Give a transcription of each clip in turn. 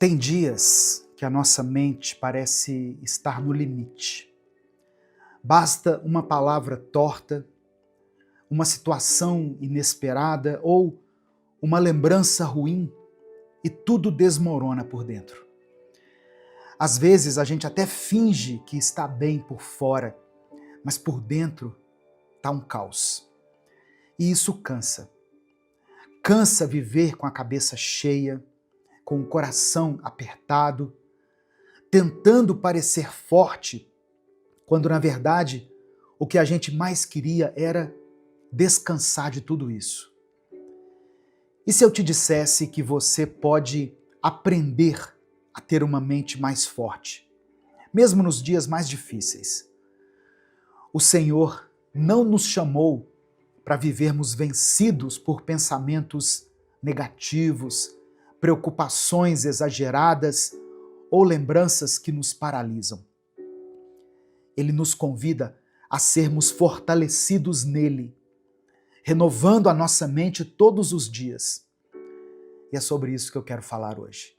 Tem dias que a nossa mente parece estar no limite. Basta uma palavra torta, uma situação inesperada ou uma lembrança ruim e tudo desmorona por dentro. Às vezes a gente até finge que está bem por fora, mas por dentro está um caos. E isso cansa. Cansa viver com a cabeça cheia, com o coração apertado, tentando parecer forte, quando na verdade o que a gente mais queria era descansar de tudo isso. E se eu te dissesse que você pode aprender a ter uma mente mais forte, mesmo nos dias mais difíceis? O Senhor não nos chamou para vivermos vencidos por pensamentos negativos, preocupações exageradas ou lembranças que nos paralisam. Ele nos convida a sermos fortalecidos nele, renovando a nossa mente todos os dias. E é sobre isso que eu quero falar hoje.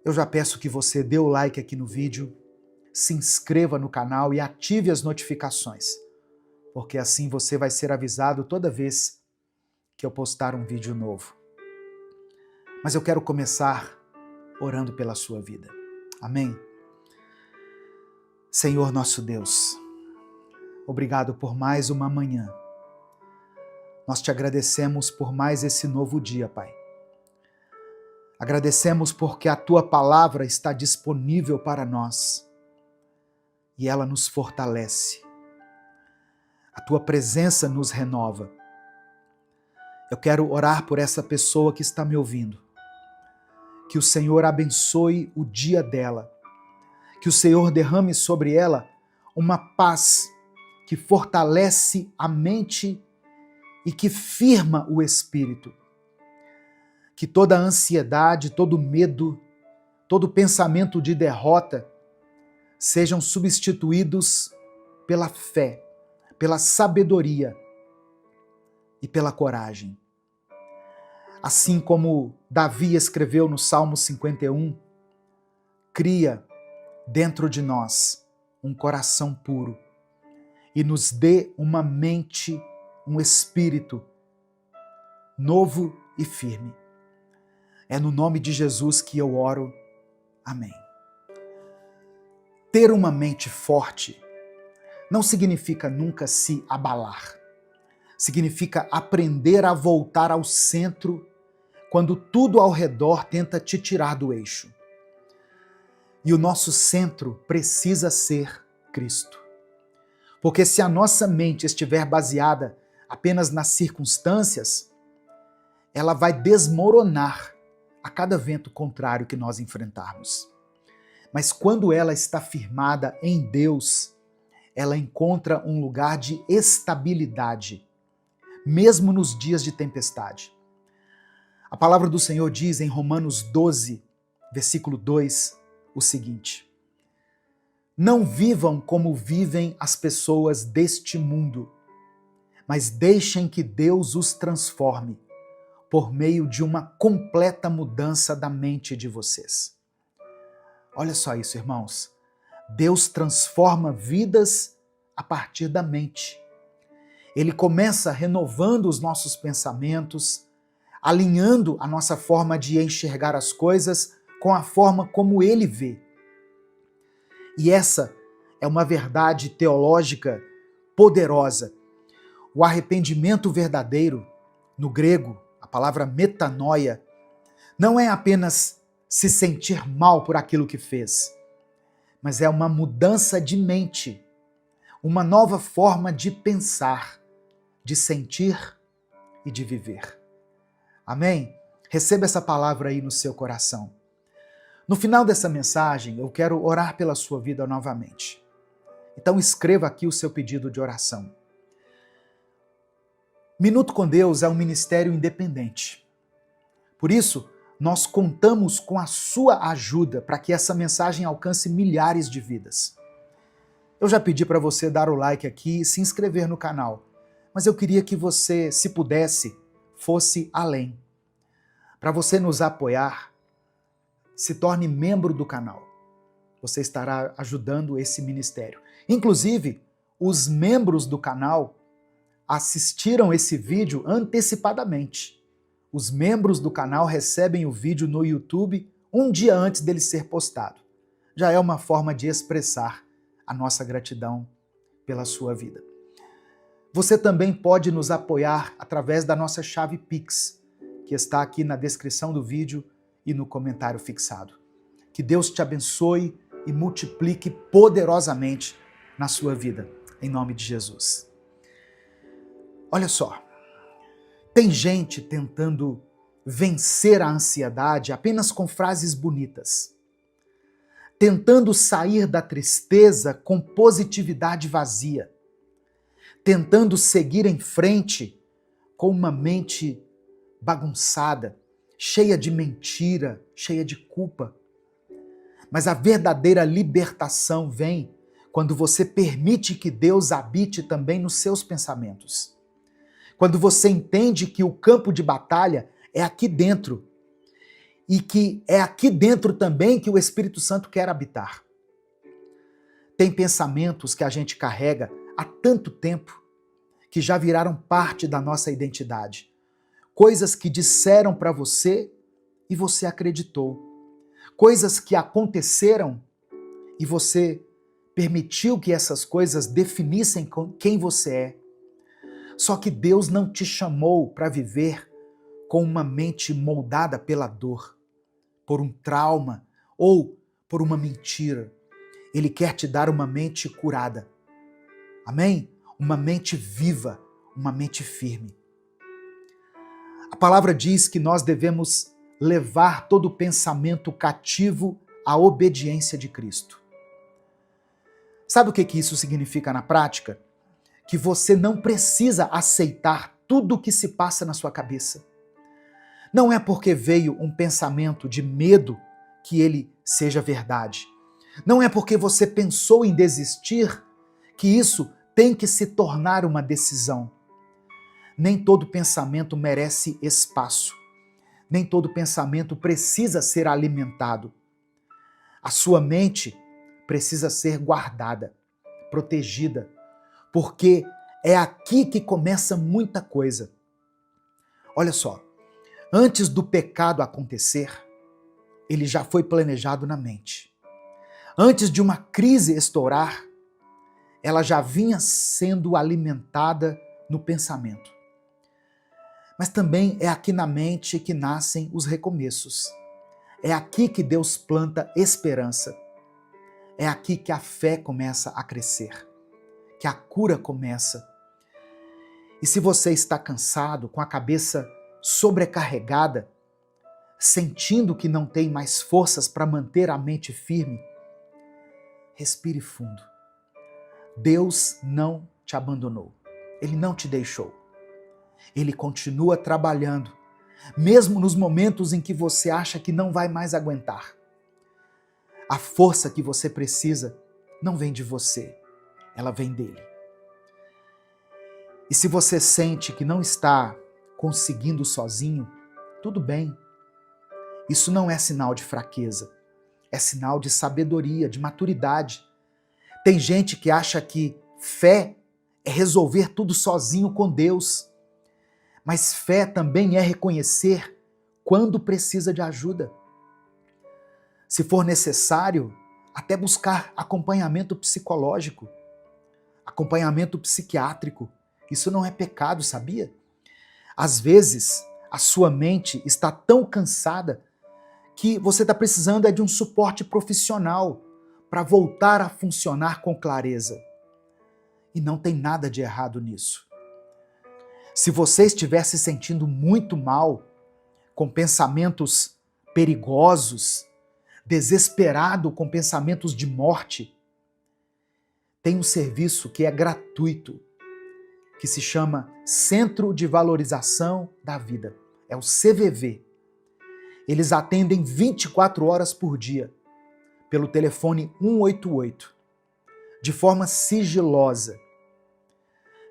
Eu já peço que você dê o like aqui no vídeo, se inscreva no canal e ative as notificações, porque assim você vai ser avisado toda vez que eu postar um vídeo novo. Mas eu quero começar orando pela sua vida. Amém? Senhor nosso Deus, obrigado por mais uma manhã. Nós te agradecemos por mais esse novo dia, Pai. Agradecemos porque a Tua palavra está disponível para nós e ela nos fortalece. A Tua presença nos renova. Eu quero orar por essa pessoa que está me ouvindo. Que o Senhor abençoe o dia dela. Que o Senhor derrame sobre ela uma paz que fortalece a mente e que firma o espírito. Que toda ansiedade, todo medo, todo pensamento de derrota sejam substituídos pela fé, pela sabedoria e pela coragem. Assim como Davi escreveu no Salmo 51, cria dentro de nós um coração puro e nos dê uma mente, um espírito novo e firme. É no nome de Jesus que eu oro. Amém. Ter uma mente forte não significa nunca se abalar. Significa aprender a voltar ao centro quando tudo ao redor tenta te tirar do eixo. E o nosso centro precisa ser Cristo. Porque se a nossa mente estiver baseada apenas nas circunstâncias, ela vai desmoronar a cada vento contrário que nós enfrentarmos. Mas quando ela está firmada em Deus, ela encontra um lugar de estabilidade, mesmo nos dias de tempestade. A palavra do Senhor diz em Romanos 12, versículo 2, o seguinte: não vivam como vivem as pessoas deste mundo, mas deixem que Deus os transforme por meio de uma completa mudança da mente de vocês. Olha só isso, irmãos. Deus transforma vidas a partir da mente. Ele começa renovando os nossos pensamentos, alinhando a nossa forma de enxergar as coisas com a forma como Ele vê. E essa é uma verdade teológica poderosa. O arrependimento verdadeiro, no grego, a palavra metanoia, não é apenas se sentir mal por aquilo que fez, mas é uma mudança de mente, uma nova forma de pensar, de sentir e de viver. Amém? Receba essa palavra aí no seu coração. No final dessa mensagem, eu quero orar pela sua vida novamente. Então escreva aqui o seu pedido de oração. Minuto com Deus é um ministério independente. Por isso, nós contamos com a sua ajuda para que essa mensagem alcance milhares de vidas. Eu já pedi para você dar o like aqui e se inscrever no canal, mas eu queria que você, se pudesse, fosse além. Para você nos apoiar, se torne membro do canal. Você estará ajudando esse ministério. Inclusive, os membros do canal assistiram esse vídeo antecipadamente. Os membros do canal recebem o vídeo no YouTube um dia antes dele ser postado. Já é uma forma de expressar a nossa gratidão pela sua vida. Você também pode nos apoiar através da nossa chave Pix, que está aqui na descrição do vídeo e no comentário fixado. Que Deus te abençoe e multiplique poderosamente na sua vida, em nome de Jesus. Olha só, tem gente tentando vencer a ansiedade apenas com frases bonitas, tentando sair da tristeza com positividade vazia, tentando seguir em frente com uma mente bagunçada, cheia de mentira, cheia de culpa. Mas a verdadeira libertação vem quando você permite que Deus habite também nos seus pensamentos. Quando você entende que o campo de batalha é aqui dentro e que é aqui dentro também que o Espírito Santo quer habitar. Tem pensamentos que a gente carrega há tanto tempo que já viraram parte da nossa identidade. Coisas que disseram para você e você acreditou. Coisas que aconteceram e você permitiu que essas coisas definissem quem você é. Só que Deus não te chamou para viver com uma mente moldada pela dor, por um trauma ou por uma mentira. Ele quer te dar uma mente curada. Amém? Uma mente viva, uma mente firme. A palavra diz que nós devemos levar todo pensamento cativo à obediência de Cristo. Sabe o que isso significa na prática? Que você não precisa aceitar tudo o que se passa na sua cabeça. Não é porque veio um pensamento de medo que ele seja verdade. Não é porque você pensou em desistir que isso tem que se tornar uma decisão. Nem todo pensamento merece espaço. Nem todo pensamento precisa ser alimentado. A sua mente precisa ser guardada, protegida, porque é aqui que começa muita coisa. Olha só, antes do pecado acontecer, ele já foi planejado na mente. Antes de uma crise estourar, ela já vinha sendo alimentada no pensamento. Mas também é aqui na mente que nascem os recomeços. É aqui que Deus planta esperança. É aqui que a fé começa a crescer, que a cura começa. E se você está cansado, com a cabeça sobrecarregada, sentindo que não tem mais forças para manter a mente firme, respire fundo. Deus não te abandonou. Ele não te deixou. Ele continua trabalhando, mesmo nos momentos em que você acha que não vai mais aguentar. A força que você precisa não vem de você, ela vem dele. E se você sente que não está conseguindo sozinho, tudo bem. Isso não é sinal de fraqueza, é sinal de sabedoria, de maturidade. Tem gente que acha que fé é resolver tudo sozinho com Deus. Mas fé também é reconhecer quando precisa de ajuda. Se for necessário, até buscar acompanhamento psicológico, acompanhamento psiquiátrico. Isso não é pecado, sabia? Às vezes, a sua mente está tão cansada que você está precisando de um suporte profissional para voltar a funcionar com clareza. E não tem nada de errado nisso. Se você estiver se sentindo muito mal, com pensamentos perigosos, desesperado com pensamentos de morte, tem um serviço que é gratuito, que se chama Centro de Valorização da Vida. É o CVV. Eles atendem 24 horas por dia, pelo telefone 188, de forma sigilosa.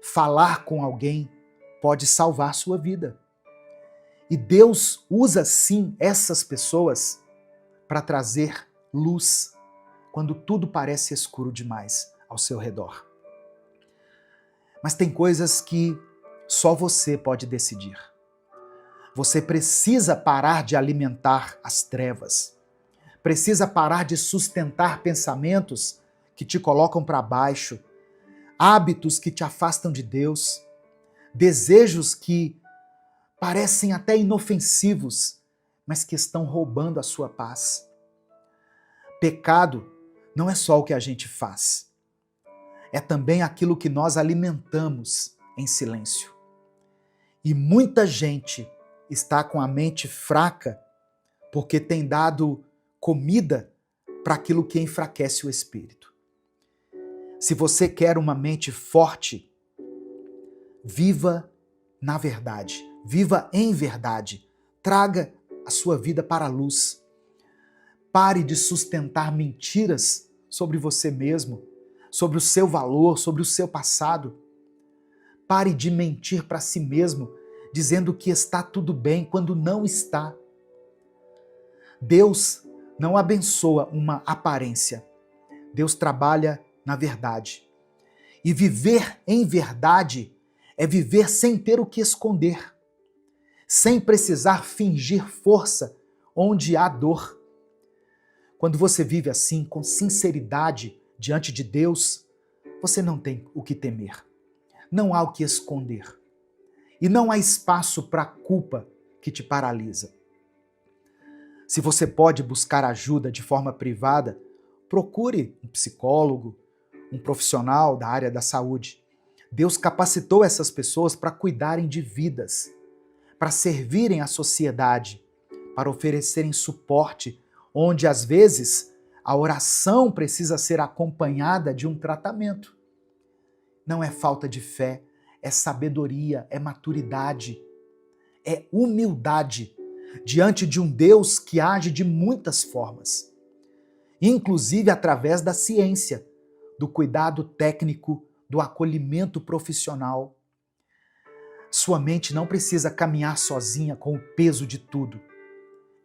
Falar com alguém pode salvar sua vida. E Deus usa sim essas pessoas para trazer luz quando tudo parece escuro demais ao seu redor. Mas tem coisas que só você pode decidir. Você precisa parar de alimentar as trevas. Precisa parar de sustentar pensamentos que te colocam para baixo, hábitos que te afastam de Deus, desejos que parecem até inofensivos, mas que estão roubando a sua paz. Pecado não é só o que a gente faz, é também aquilo que nós alimentamos em silêncio. E muita gente está com a mente fraca porque tem dado comida para aquilo que enfraquece o espírito. Se você quer uma mente forte, viva na verdade, viva em verdade, traga a sua vida para a luz. Pare de sustentar mentiras sobre você mesmo, sobre o seu valor, sobre o seu passado. Pare de mentir para si mesmo, dizendo que está tudo bem quando não está. Deus não abençoa uma aparência. Deus trabalha na verdade. E viver em verdade é viver sem ter o que esconder, sem precisar fingir força onde há dor. Quando você vive assim, com sinceridade diante de Deus, você não tem o que temer. Não há o que esconder. E não há espaço para a culpa que te paralisa. Se você pode buscar ajuda de forma privada, procure um psicólogo, um profissional da área da saúde. Deus capacitou essas pessoas para cuidarem de vidas, para servirem à sociedade, para oferecerem suporte, onde às vezes a oração precisa ser acompanhada de um tratamento. Não é falta de fé, é sabedoria, é maturidade, é humildade diante de um Deus que age de muitas formas, inclusive através da ciência, do cuidado técnico, do acolhimento profissional. Sua mente não precisa caminhar sozinha com o peso de tudo.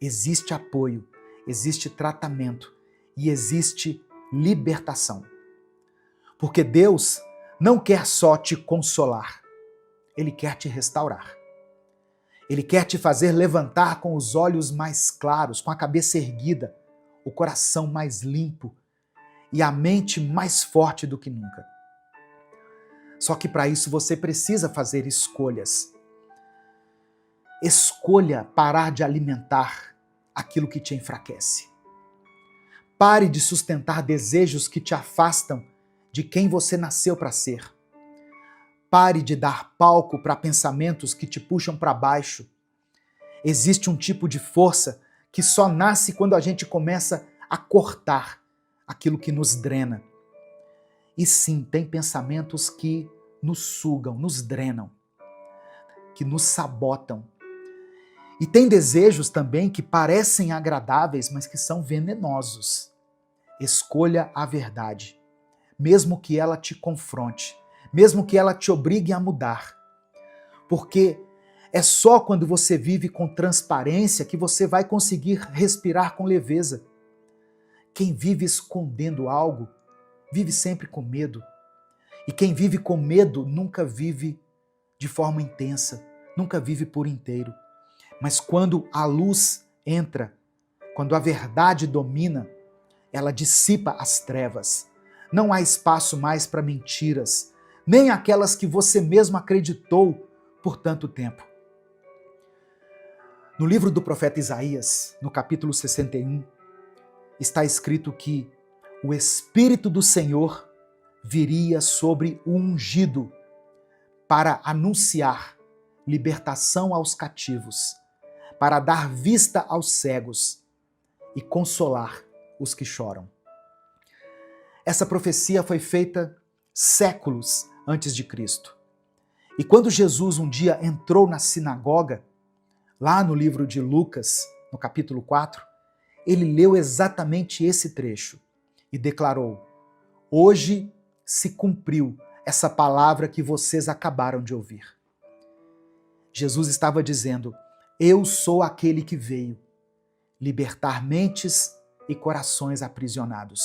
Existe apoio, existe tratamento e existe libertação. Porque Deus não quer só te consolar, Ele quer te restaurar. Ele quer te fazer levantar com os olhos mais claros, com a cabeça erguida, o coração mais limpo e a mente mais forte do que nunca. Só que para isso você precisa fazer escolhas. Escolha parar de alimentar aquilo que te enfraquece. Pare de sustentar desejos que te afastam de quem você nasceu para ser. Pare de dar palco para pensamentos que te puxam para baixo. Existe um tipo de força que só nasce quando a gente começa a cortar aquilo que nos drena. E sim, tem pensamentos que nos sugam, nos drenam, que nos sabotam. E tem desejos também que parecem agradáveis, mas que são venenosos. Escolha a verdade, mesmo que ela te confronte, mesmo que ela te obrigue a mudar. Porque é só quando você vive com transparência que você vai conseguir respirar com leveza. Quem vive escondendo algo, vive sempre com medo. E quem vive com medo nunca vive de forma intensa, nunca vive por inteiro. Mas quando a luz entra, quando a verdade domina, ela dissipa as trevas. Não há espaço mais para mentiras, nem aquelas que você mesmo acreditou por tanto tempo. No livro do profeta Isaías, no capítulo 61, está escrito que o Espírito do Senhor viria sobre o ungido para anunciar libertação aos cativos, para dar vista aos cegos e consolar os que choram. Essa profecia foi feita séculos antes de Cristo. E quando Jesus um dia entrou na sinagoga, lá no livro de Lucas, no capítulo 4, ele leu exatamente esse trecho e declarou: hoje se cumpriu essa palavra que vocês acabaram de ouvir. Jesus estava dizendo: eu sou aquele que veio libertar mentes e corações aprisionados.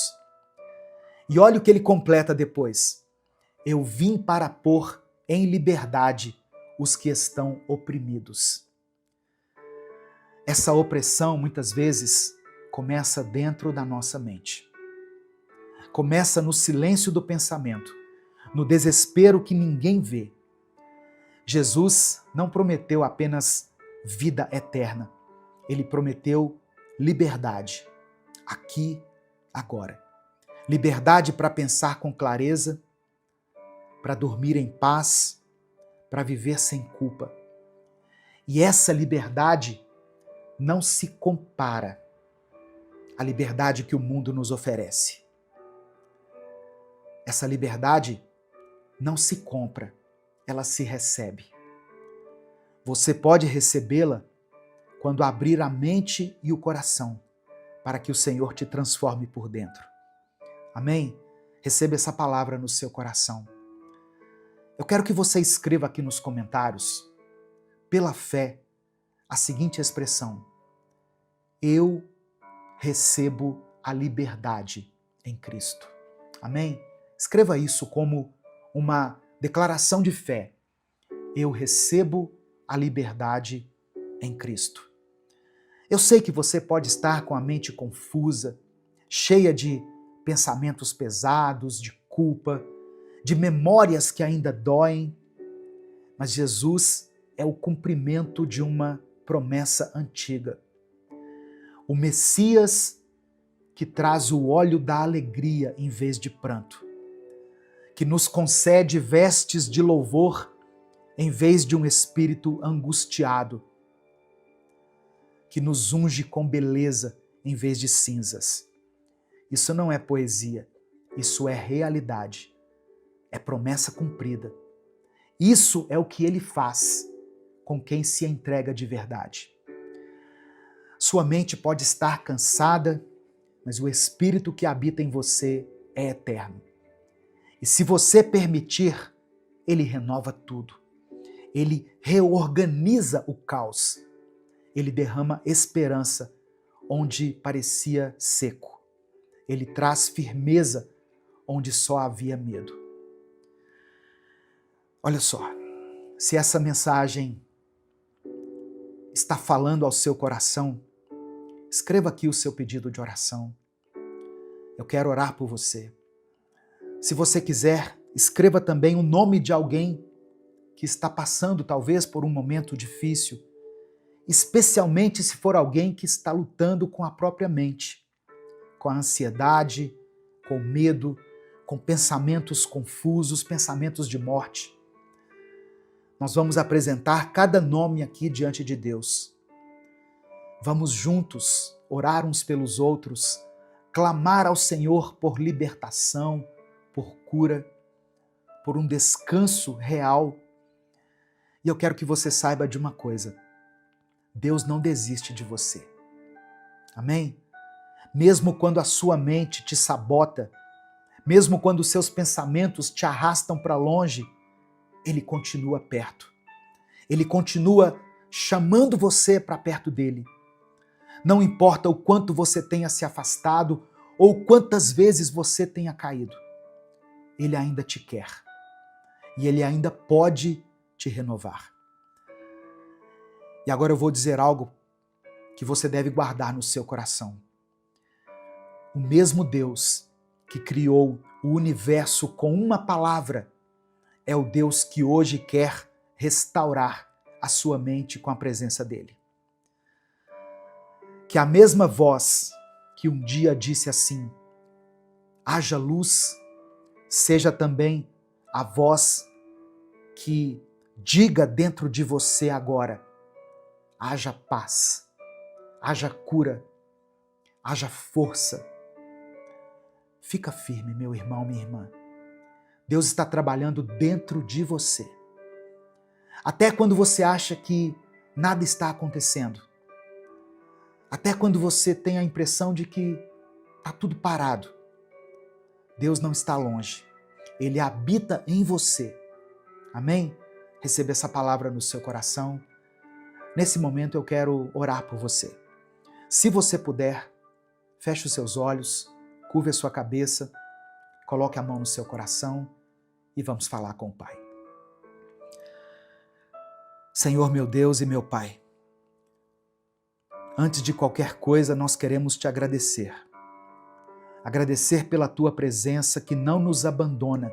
E olha o que ele completa depois. Eu vim para pôr em liberdade os que estão oprimidos. Essa opressão, muitas vezes, começa dentro da nossa mente. Começa no silêncio do pensamento, no desespero que ninguém vê. Jesus não prometeu apenas vida eterna. Ele prometeu liberdade, aqui, agora. Liberdade para pensar com clareza, para dormir em paz, para viver sem culpa. E essa liberdade não se compara à liberdade que o mundo nos oferece. Essa liberdade não se compra, ela se recebe. Você pode recebê-la quando abrir a mente e o coração para que o Senhor te transforme por dentro. Amém? Receba essa palavra no seu coração. Eu quero que você escreva aqui nos comentários, pela fé, a seguinte expressão: eu recebo a liberdade em Cristo. Amém? Escreva isso como uma declaração de fé. Eu recebo a liberdade em Cristo. Eu sei que você pode estar com a mente confusa, cheia de pensamentos pesados, de culpa, de memórias que ainda doem, mas Jesus é o cumprimento de uma promessa antiga. O Messias que traz o óleo da alegria em vez de pranto, que nos concede vestes de louvor em vez de um espírito angustiado, que nos unge com beleza em vez de cinzas. Isso não é poesia, isso é realidade, é promessa cumprida. Isso é o que ele faz com quem se entrega de verdade. Sua mente pode estar cansada, mas o Espírito que habita em você é eterno. E se você permitir, ele renova tudo. Ele reorganiza o caos. Ele derrama esperança onde parecia seco. Ele traz firmeza onde só havia medo. Olha só, se essa mensagem está falando ao seu coração, escreva aqui o seu pedido de oração. Eu quero orar por você. Se você quiser, escreva também o nome de alguém que está passando talvez por um momento difícil, especialmente se for alguém que está lutando com a própria mente, com a ansiedade, com o medo, com pensamentos confusos, pensamentos de morte. Nós vamos apresentar cada nome aqui diante de Deus. Vamos juntos orar uns pelos outros, clamar ao Senhor por libertação, por cura, por um descanso real. E eu quero que você saiba de uma coisa: Deus não desiste de você. Amém? Mesmo quando a sua mente te sabota, mesmo quando os seus pensamentos te arrastam para longe, Ele continua perto. Ele continua chamando você para perto dele. Não importa o quanto você tenha se afastado ou quantas vezes você tenha caído, Ele ainda te quer. E Ele ainda pode te renovar. E agora eu vou dizer algo que você deve guardar no seu coração. O mesmo Deus que criou o universo com uma palavra é o Deus que hoje quer restaurar a sua mente com a presença dele. Que a mesma voz que um dia disse assim: haja luz, seja também a voz que diga dentro de você agora: haja paz, haja cura, haja força. Fica firme, meu irmão, minha irmã. Deus está trabalhando dentro de você. Até quando você acha que nada está acontecendo. Até quando você tem a impressão de que está tudo parado. Deus não está longe. Ele habita em você. Amém? Receba essa palavra no seu coração. Nesse momento eu quero orar por você. Se você puder, feche os seus olhos, curve a sua cabeça, coloque a mão no seu coração e vamos falar com o Pai. Senhor, meu Deus e meu Pai, antes de qualquer coisa, nós queremos te agradecer. Agradecer pela tua presença que não nos abandona,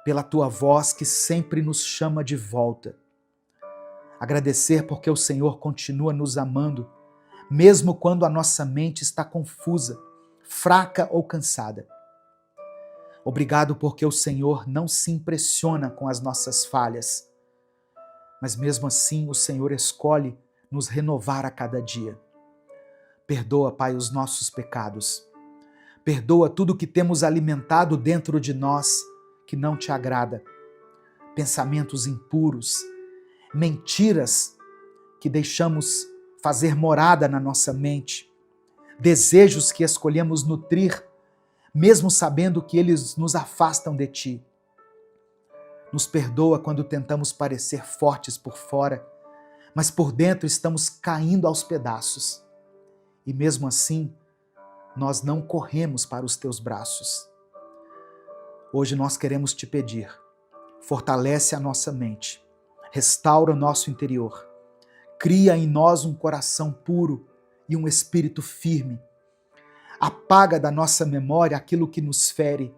pela tua voz que sempre nos chama de volta. Agradecer porque o Senhor continua nos amando, mesmo quando a nossa mente está confusa, fraca ou cansada. Obrigado porque o Senhor não se impressiona com as nossas falhas, mas mesmo assim o Senhor escolhe nos renovar a cada dia. Perdoa, Pai, os nossos pecados. Perdoa tudo que temos alimentado dentro de nós que não te agrada. Pensamentos impuros, mentiras que deixamos fazer morada na nossa mente, desejos que escolhemos nutrir, mesmo sabendo que eles nos afastam de ti. Nos perdoa quando tentamos parecer fortes por fora, mas por dentro estamos caindo aos pedaços. E mesmo assim, nós não corremos para os teus braços. Hoje nós queremos te pedir, fortalece a nossa mente, restaura o nosso interior, cria em nós um coração puro e um espírito firme. Apaga da nossa memória aquilo que nos fere,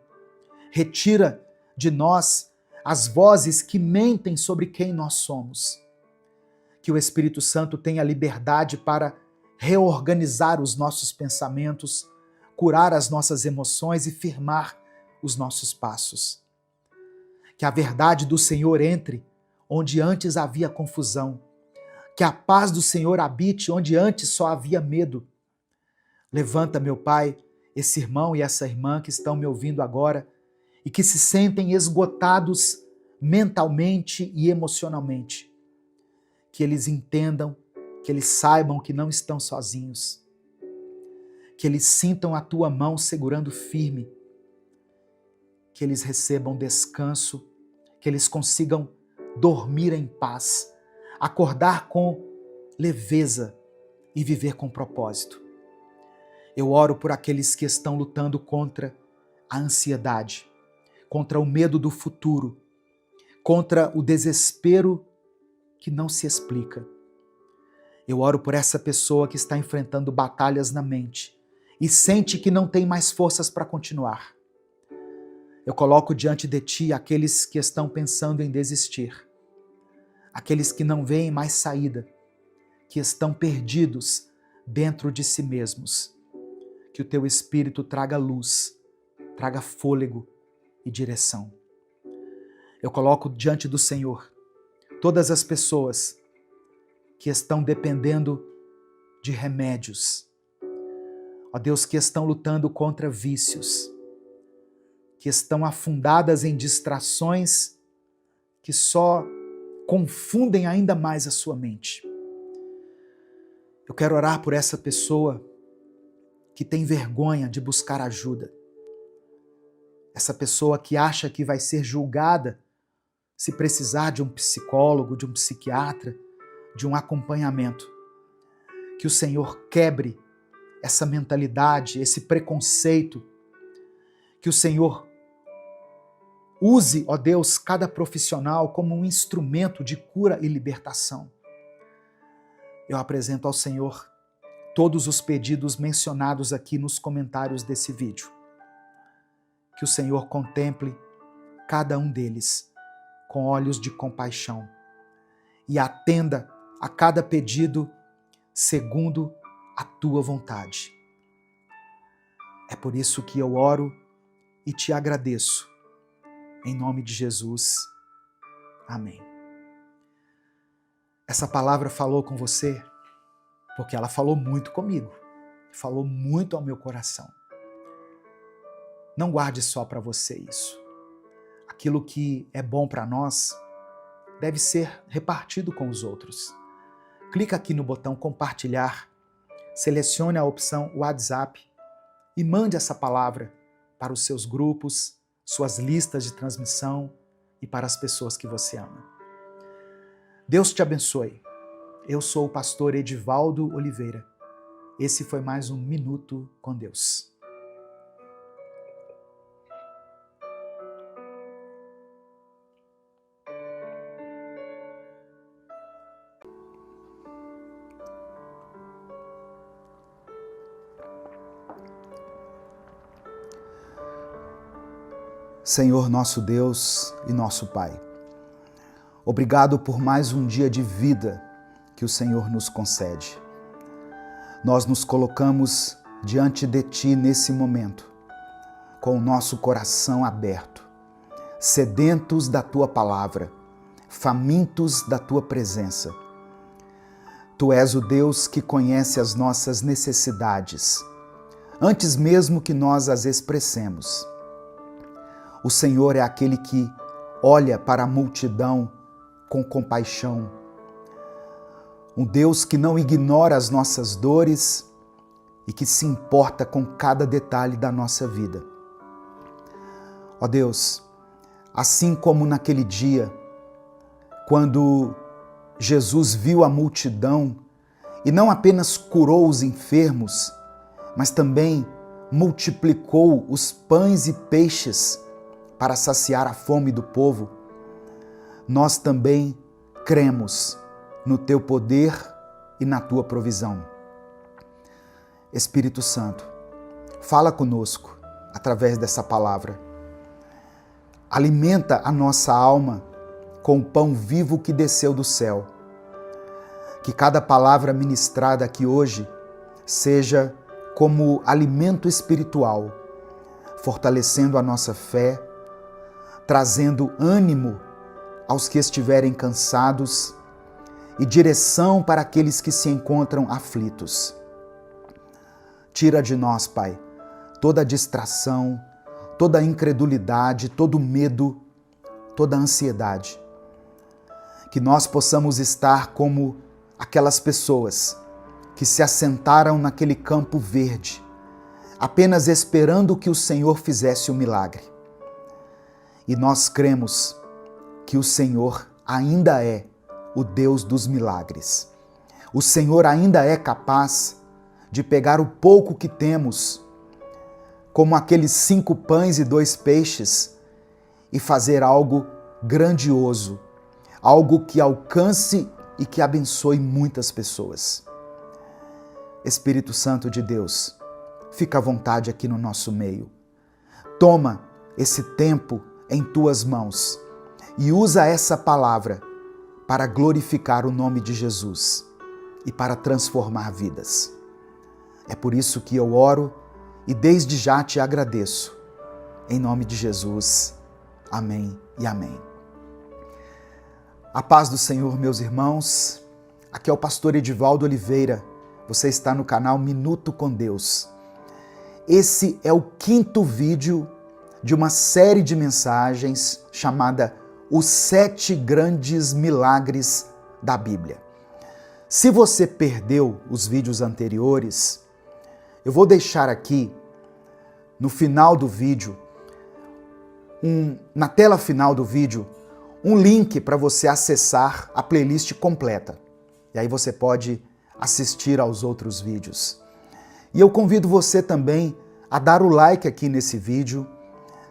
retira de nós as vozes que mentem sobre quem nós somos. Que o Espírito Santo tenha liberdade para reorganizar os nossos pensamentos, curar as nossas emoções e firmar os nossos passos. Que a verdade do Senhor entre onde antes havia confusão. Que a paz do Senhor habite onde antes só havia medo. Levanta, meu Pai, esse irmão e essa irmã que estão me ouvindo agora e que se sentem esgotados mentalmente e emocionalmente. Que eles entendam, que eles saibam que não estão sozinhos. Que eles sintam a tua mão segurando firme. Que eles recebam descanso, que eles consigam dormir em paz, acordar com leveza e viver com propósito. Eu oro por aqueles que estão lutando contra a ansiedade, contra o medo do futuro, contra o desespero que não se explica. Eu oro por essa pessoa que está enfrentando batalhas na mente e sente que não tem mais forças para continuar. Eu coloco diante de ti aqueles que estão pensando em desistir, aqueles que não veem mais saída, que estão perdidos dentro de si mesmos. Que o teu Espírito traga luz, traga fôlego e direção. Eu coloco diante do Senhor todas as pessoas que estão dependendo de remédios. Ó Deus, que estão lutando contra vícios, que estão afundadas em distrações que só confundem ainda mais a sua mente. Eu quero orar por essa pessoa que tem vergonha de buscar ajuda. Essa pessoa que acha que vai ser julgada se precisar de um psicólogo, de um psiquiatra, de um acompanhamento. Que o Senhor quebre essa mentalidade, esse preconceito. Que o Senhor use, ó Deus, cada profissional como um instrumento de cura e libertação. Eu apresento ao Senhor todos os pedidos mencionados aqui nos comentários desse vídeo. Que o Senhor contemple cada um deles com olhos de compaixão e atenda a cada pedido segundo a tua vontade. É por isso que eu oro e te agradeço. Em nome de Jesus. Amém. Essa palavra falou com você porque ela falou muito comigo, falou muito ao meu coração. Não guarde só para você isso. Aquilo que é bom para nós deve ser repartido com os outros. Clica aqui no botão compartilhar, selecione a opção WhatsApp e mande essa palavra para os seus grupos, suas listas de transmissão e para as pessoas que você ama. Deus te abençoe. Eu sou o pastor Edivaldo Oliveira Esse foi mais um Minuto com Deus. Senhor nosso Deus e nosso Pai, obrigado por mais um dia de vida que o Senhor nos concede. Nós nos colocamos diante de Ti nesse momento, com o nosso coração aberto, sedentos da Tua palavra, famintos da Tua presença. Tu és o Deus que conhece as nossas necessidades, antes mesmo que nós as expressemos. O Senhor é aquele que olha para a multidão com compaixão. Um Deus que não ignora as nossas dores e que se importa com cada detalhe da nossa vida. Ó Deus, assim como naquele dia, quando Jesus viu a multidão e não apenas curou os enfermos, mas também multiplicou os pães e peixes para saciar a fome do povo, nós também cremos no Teu poder e na Tua provisão. Espírito Santo, fala conosco através dessa palavra. Alimenta a nossa alma com o pão vivo que desceu do céu. Que cada palavra ministrada aqui hoje seja como alimento espiritual, fortalecendo a nossa fé, trazendo ânimo aos que estiverem cansados e direção para aqueles que se encontram aflitos. Tira de nós, Pai, toda distração, toda incredulidade, todo medo, toda ansiedade. Que nós possamos estar como aquelas pessoas que se assentaram naquele campo verde, apenas esperando que o Senhor fizesse o milagre. E nós cremos que o Senhor ainda é o Deus dos milagres. O Senhor ainda é capaz de pegar o pouco que temos, como aqueles 5 pães e 2 peixes, e fazer algo grandioso, algo que alcance e que abençoe muitas pessoas. Espírito Santo de Deus, fica à vontade aqui no nosso meio. Toma esse tempo em Tuas mãos e usa essa palavra para glorificar o nome de Jesus e para transformar vidas. É por isso que eu oro e desde já te agradeço. Em nome de Jesus. Amém e amém. A paz do Senhor, meus irmãos. Aqui é o pastor Edivaldo Oliveira. Você está no canal Minuto com Deus. Esse é o 5º vídeo de uma série de mensagens chamada Os 7 Grandes Milagres da Bíblia. Se você perdeu os vídeos anteriores, eu vou deixar aqui no final do vídeo, na tela final do vídeo, um link para você acessar a playlist completa. E aí você pode assistir aos outros vídeos. E eu convido você também a dar o like aqui nesse vídeo,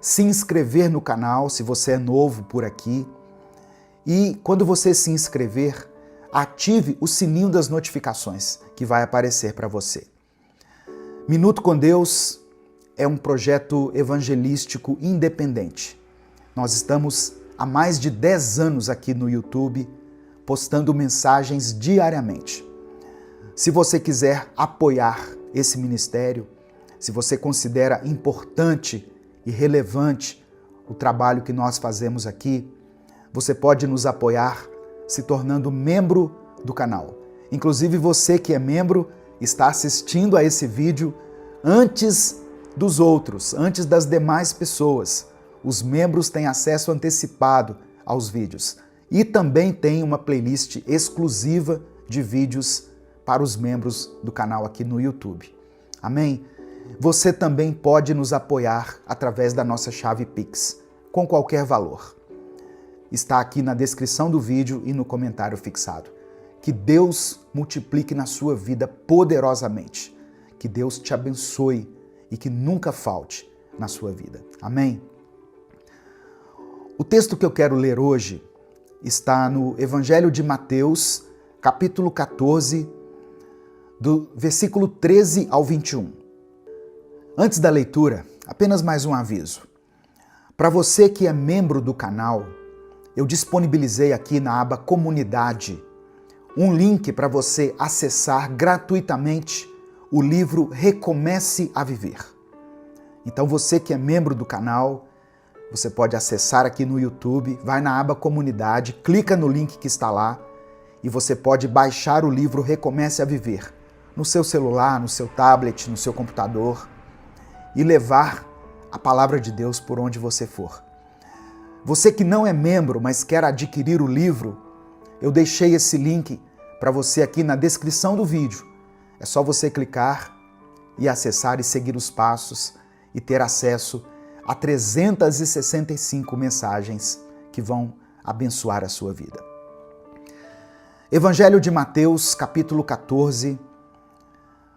se inscrever no canal, se você é novo por aqui. E quando você se inscrever, ative o sininho das notificações que vai aparecer para você. Minuto com Deus é um projeto evangelístico independente. Nós estamos há mais de 10 anos aqui no YouTube, postando mensagens diariamente. Se você quiser apoiar esse ministério, se você considera importante e relevante o trabalho que nós fazemos aqui, você pode nos apoiar se tornando membro do canal. Inclusive você que é membro está assistindo a esse vídeo antes dos outros, antes das demais pessoas. Os membros têm acesso antecipado aos vídeos e também tem uma playlist exclusiva de vídeos para os membros do canal aqui no YouTube. Amém? Você também pode nos apoiar através da nossa chave Pix, com qualquer valor. Está aqui na descrição do vídeo e no comentário fixado. Que Deus multiplique na sua vida poderosamente. Que Deus te abençoe e que nunca falte na sua vida. Amém? O texto que eu quero ler hoje está no Evangelho de Mateus, capítulo 14, do versículo 13 ao 21. Antes da leitura, apenas mais um aviso. Para você que é membro do canal, eu disponibilizei aqui na aba Comunidade um link para você acessar gratuitamente o livro Recomece a Viver. Então você que é membro do canal, você pode acessar aqui no YouTube, vai na aba Comunidade, clica no link que está lá e você pode baixar o livro Recomece a Viver no seu celular, no seu tablet, no seu computador e levar a palavra de Deus por onde você for. Você que não é membro, mas quer adquirir o livro, eu deixei esse link para você aqui na descrição do vídeo. É só você clicar e acessar e seguir os passos e ter acesso a 365 mensagens que vão abençoar a sua vida. Evangelho de Mateus, capítulo 14,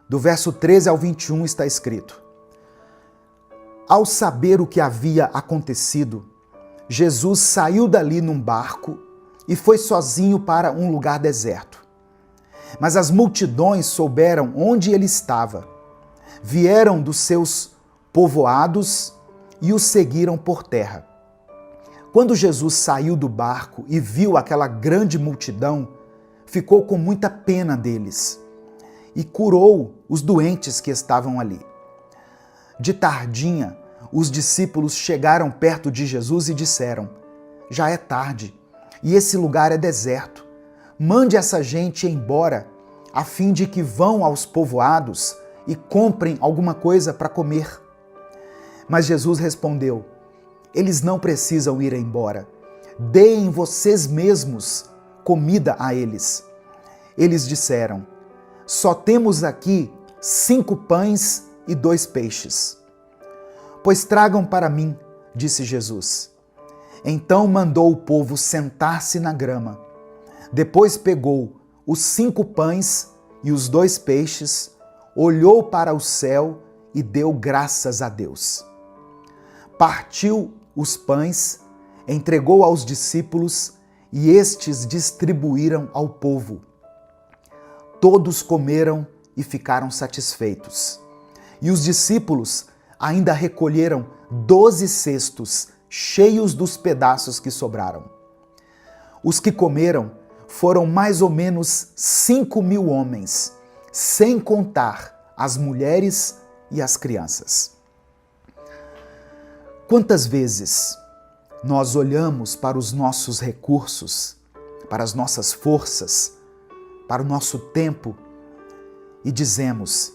do verso 13 ao 21 está escrito: Ao saber o que havia acontecido, Jesus saiu dali num barco e foi sozinho para um lugar deserto. Mas as multidões souberam onde ele estava, vieram dos seus povoados e o seguiram por terra. Quando Jesus saiu do barco e viu aquela grande multidão, ficou com muita pena deles e curou os doentes que estavam ali. De tardinha, os discípulos chegaram perto de Jesus e disseram: Já é tarde e esse lugar é deserto. Mande essa gente embora, a fim de que vão aos povoados e comprem alguma coisa para comer. Mas Jesus respondeu: Eles não precisam ir embora. Deem vocês mesmos comida a eles. Eles disseram: Só temos aqui 5 pães e 2 peixes. Pois tragam para mim, disse Jesus. Então mandou o povo sentar-se na grama. Depois pegou os 5 pães e os 2 peixes, olhou para o céu e deu graças a Deus. Partiu os pães, entregou aos discípulos e estes distribuíram ao povo. Todos comeram e ficaram satisfeitos. E os discípulos ainda recolheram 12 cestos cheios dos pedaços que sobraram. Os que comeram foram mais ou menos 5.000 homens, sem contar as mulheres e as crianças. Quantas vezes nós olhamos para os nossos recursos, para as nossas forças, para o nosso tempo e dizemos: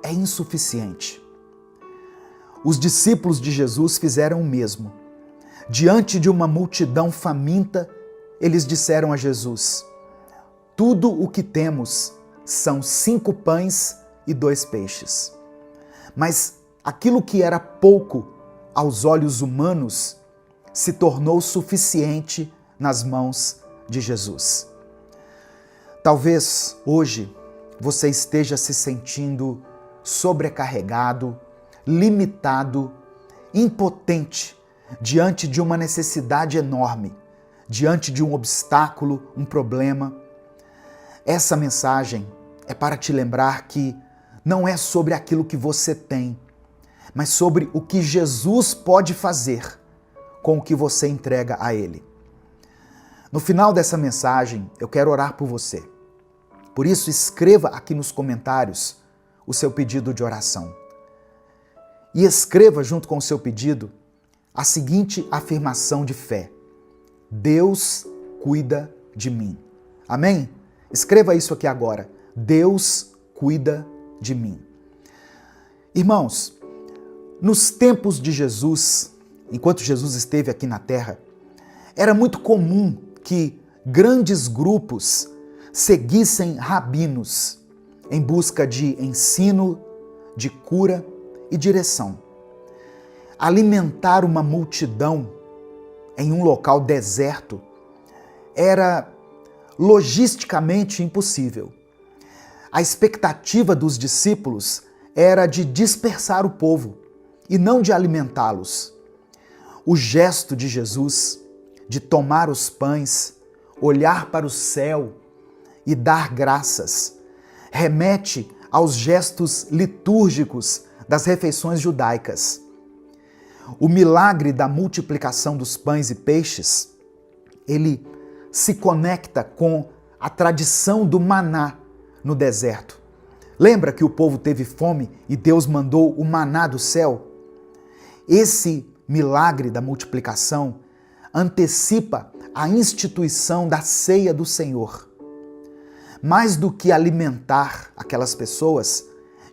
é insuficiente. Os discípulos de Jesus fizeram o mesmo. Diante de uma multidão faminta, eles disseram a Jesus: Tudo o que temos são 5 pães e 2 peixes. Mas aquilo que era pouco aos olhos humanos se tornou suficiente nas mãos de Jesus. Talvez hoje você esteja se sentindo sobrecarregado, limitado, impotente diante de uma necessidade enorme, diante de um obstáculo, um problema. Essa mensagem é para te lembrar que não é sobre aquilo que você tem, mas sobre o que Jesus pode fazer com o que você entrega a Ele. No final dessa mensagem, eu quero orar por você. Por isso, escreva aqui nos comentários o seu pedido de oração. E escreva junto com o seu pedido a seguinte afirmação de fé: Deus cuida de mim. Amém? Escreva isso aqui agora. Deus cuida de mim. Irmãos, nos tempos de Jesus, enquanto Jesus esteve aqui na terra, era muito comum que grandes grupos seguissem rabinos em busca de ensino, de cura e direção. Alimentar uma multidão em um local deserto era logisticamente impossível. A expectativa dos discípulos era de dispersar o povo e não de alimentá-los. O gesto de Jesus de tomar os pães, olhar para o céu e dar graças remete aos gestos litúrgicos das refeições judaicas. O milagre da multiplicação dos pães e peixes, ele se conecta com a tradição do maná no deserto. Lembra que o povo teve fome e Deus mandou o maná do céu? Esse milagre da multiplicação antecipa a instituição da ceia do Senhor. Mais do que alimentar aquelas pessoas,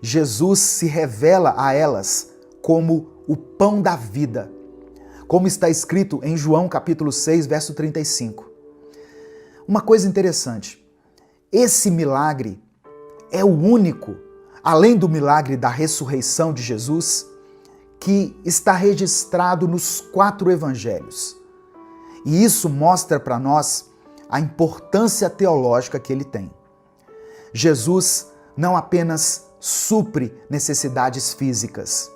Jesus se revela a elas como o pão da vida, como está escrito em João capítulo 6, verso 35. Uma coisa interessante, esse milagre é o único, além do milagre da ressurreição de Jesus, que está registrado nos 4 evangelhos. E isso mostra para nós a importância teológica que ele tem. Jesus não apenas supre necessidades físicas,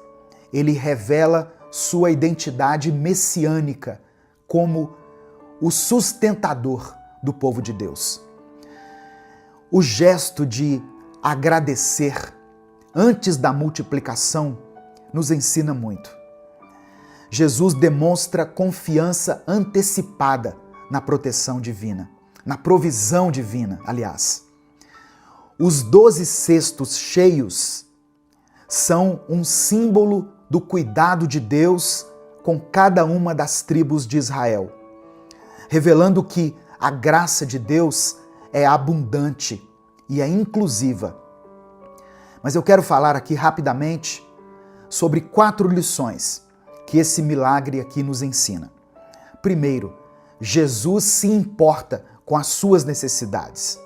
ele revela sua identidade messiânica como o sustentador do povo de Deus. O gesto de agradecer antes da multiplicação nos ensina muito. Jesus demonstra confiança antecipada na proteção divina, na provisão divina, aliás. Os 12 cestos cheios são um símbolo do cuidado de Deus com cada uma das tribos de Israel, revelando que a graça de Deus é abundante e é inclusiva. Mas eu quero falar aqui rapidamente sobre 4 lições que esse milagre aqui nos ensina. Primeiro, Jesus se importa com as suas necessidades.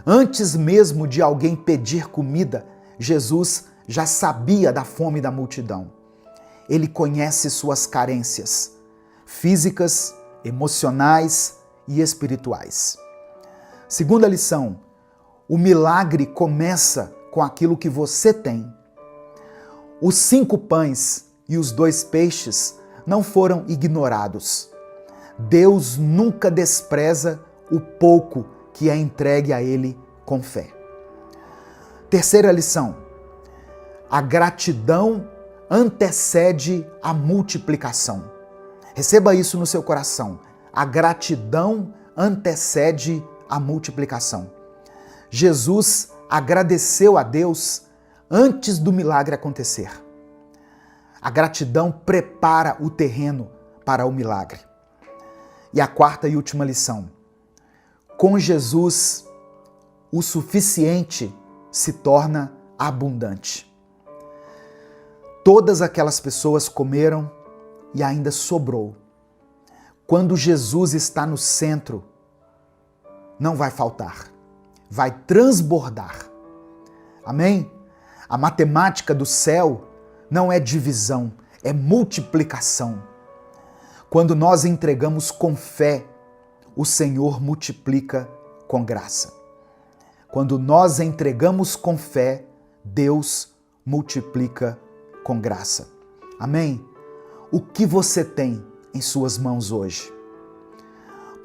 Antes mesmo de alguém pedir comida, Jesus já sabia da fome da multidão. Ele conhece suas carências físicas, emocionais e espirituais. Segunda lição, o milagre começa com aquilo que você tem. Os 5 pães e os 2 peixes não foram ignorados. Deus nunca despreza o pouco que é entregue a Ele com fé. Terceira lição, a gratidão antecede a multiplicação. Receba isso no seu coração. A gratidão antecede a multiplicação. Jesus agradeceu a Deus antes do milagre acontecer. A gratidão prepara o terreno para o milagre. E a 4ª e última lição. Com Jesus, o suficiente se torna abundante. Todas aquelas pessoas comeram e ainda sobrou. Quando Jesus está no centro, não vai faltar, vai transbordar. Amém? A matemática do céu não é divisão, é multiplicação. Quando nós entregamos com fé, o Senhor multiplica com graça. Quando nós entregamos com fé, Deus multiplica com graça. Amém? O que você tem em suas mãos hoje?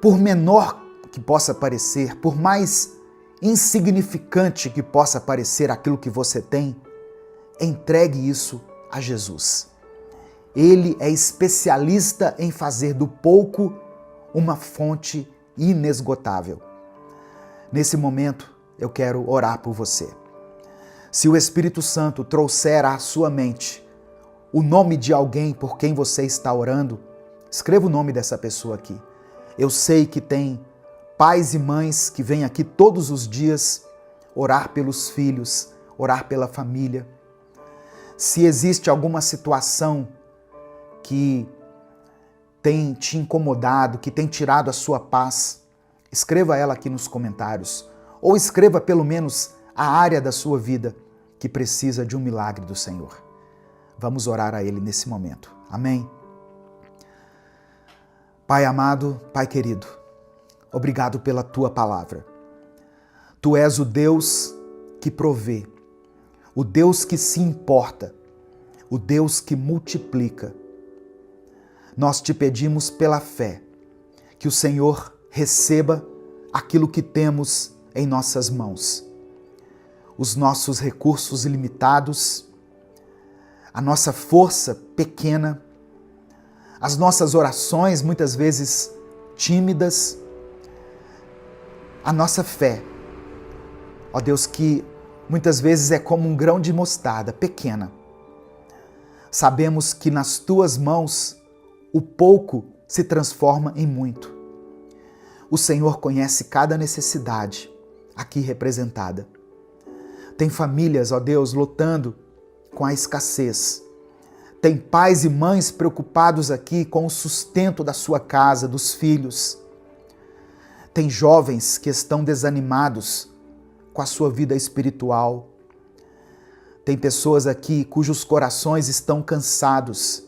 Por menor que possa parecer, por mais insignificante que possa parecer aquilo que você tem, entregue isso a Jesus. Ele é especialista em fazer do pouco uma fonte inesgotável. Nesse momento, eu quero orar por você. Se o Espírito Santo trouxer à sua mente o nome de alguém por quem você está orando, escreva o nome dessa pessoa aqui. Eu sei que tem pais e mães que vêm aqui todos os dias orar pelos filhos, orar pela família. Se existe alguma situação que tem te incomodado, que tem tirado a sua paz, escreva ela aqui nos comentários. Ou escreva pelo menos a área da sua vida que precisa de um milagre do Senhor. Vamos orar a Ele nesse momento. Amém? Pai amado, Pai querido, obrigado pela Tua palavra. Tu és o Deus que provê, o Deus que se importa, o Deus que multiplica. Nós te pedimos pela fé que o Senhor receba aquilo que temos em nossas mãos. Os nossos recursos limitados, a nossa força pequena, as nossas orações muitas vezes tímidas, a nossa fé, ó Deus, que muitas vezes é como um grão de mostarda, pequena. Sabemos que nas tuas mãos o pouco se transforma em muito. O Senhor conhece cada necessidade aqui representada. Tem famílias, ó Deus, lutando com a escassez. Tem pais e mães preocupados aqui com o sustento da sua casa, dos filhos. Tem jovens que estão desanimados com a sua vida espiritual. Tem pessoas aqui cujos corações estão cansados.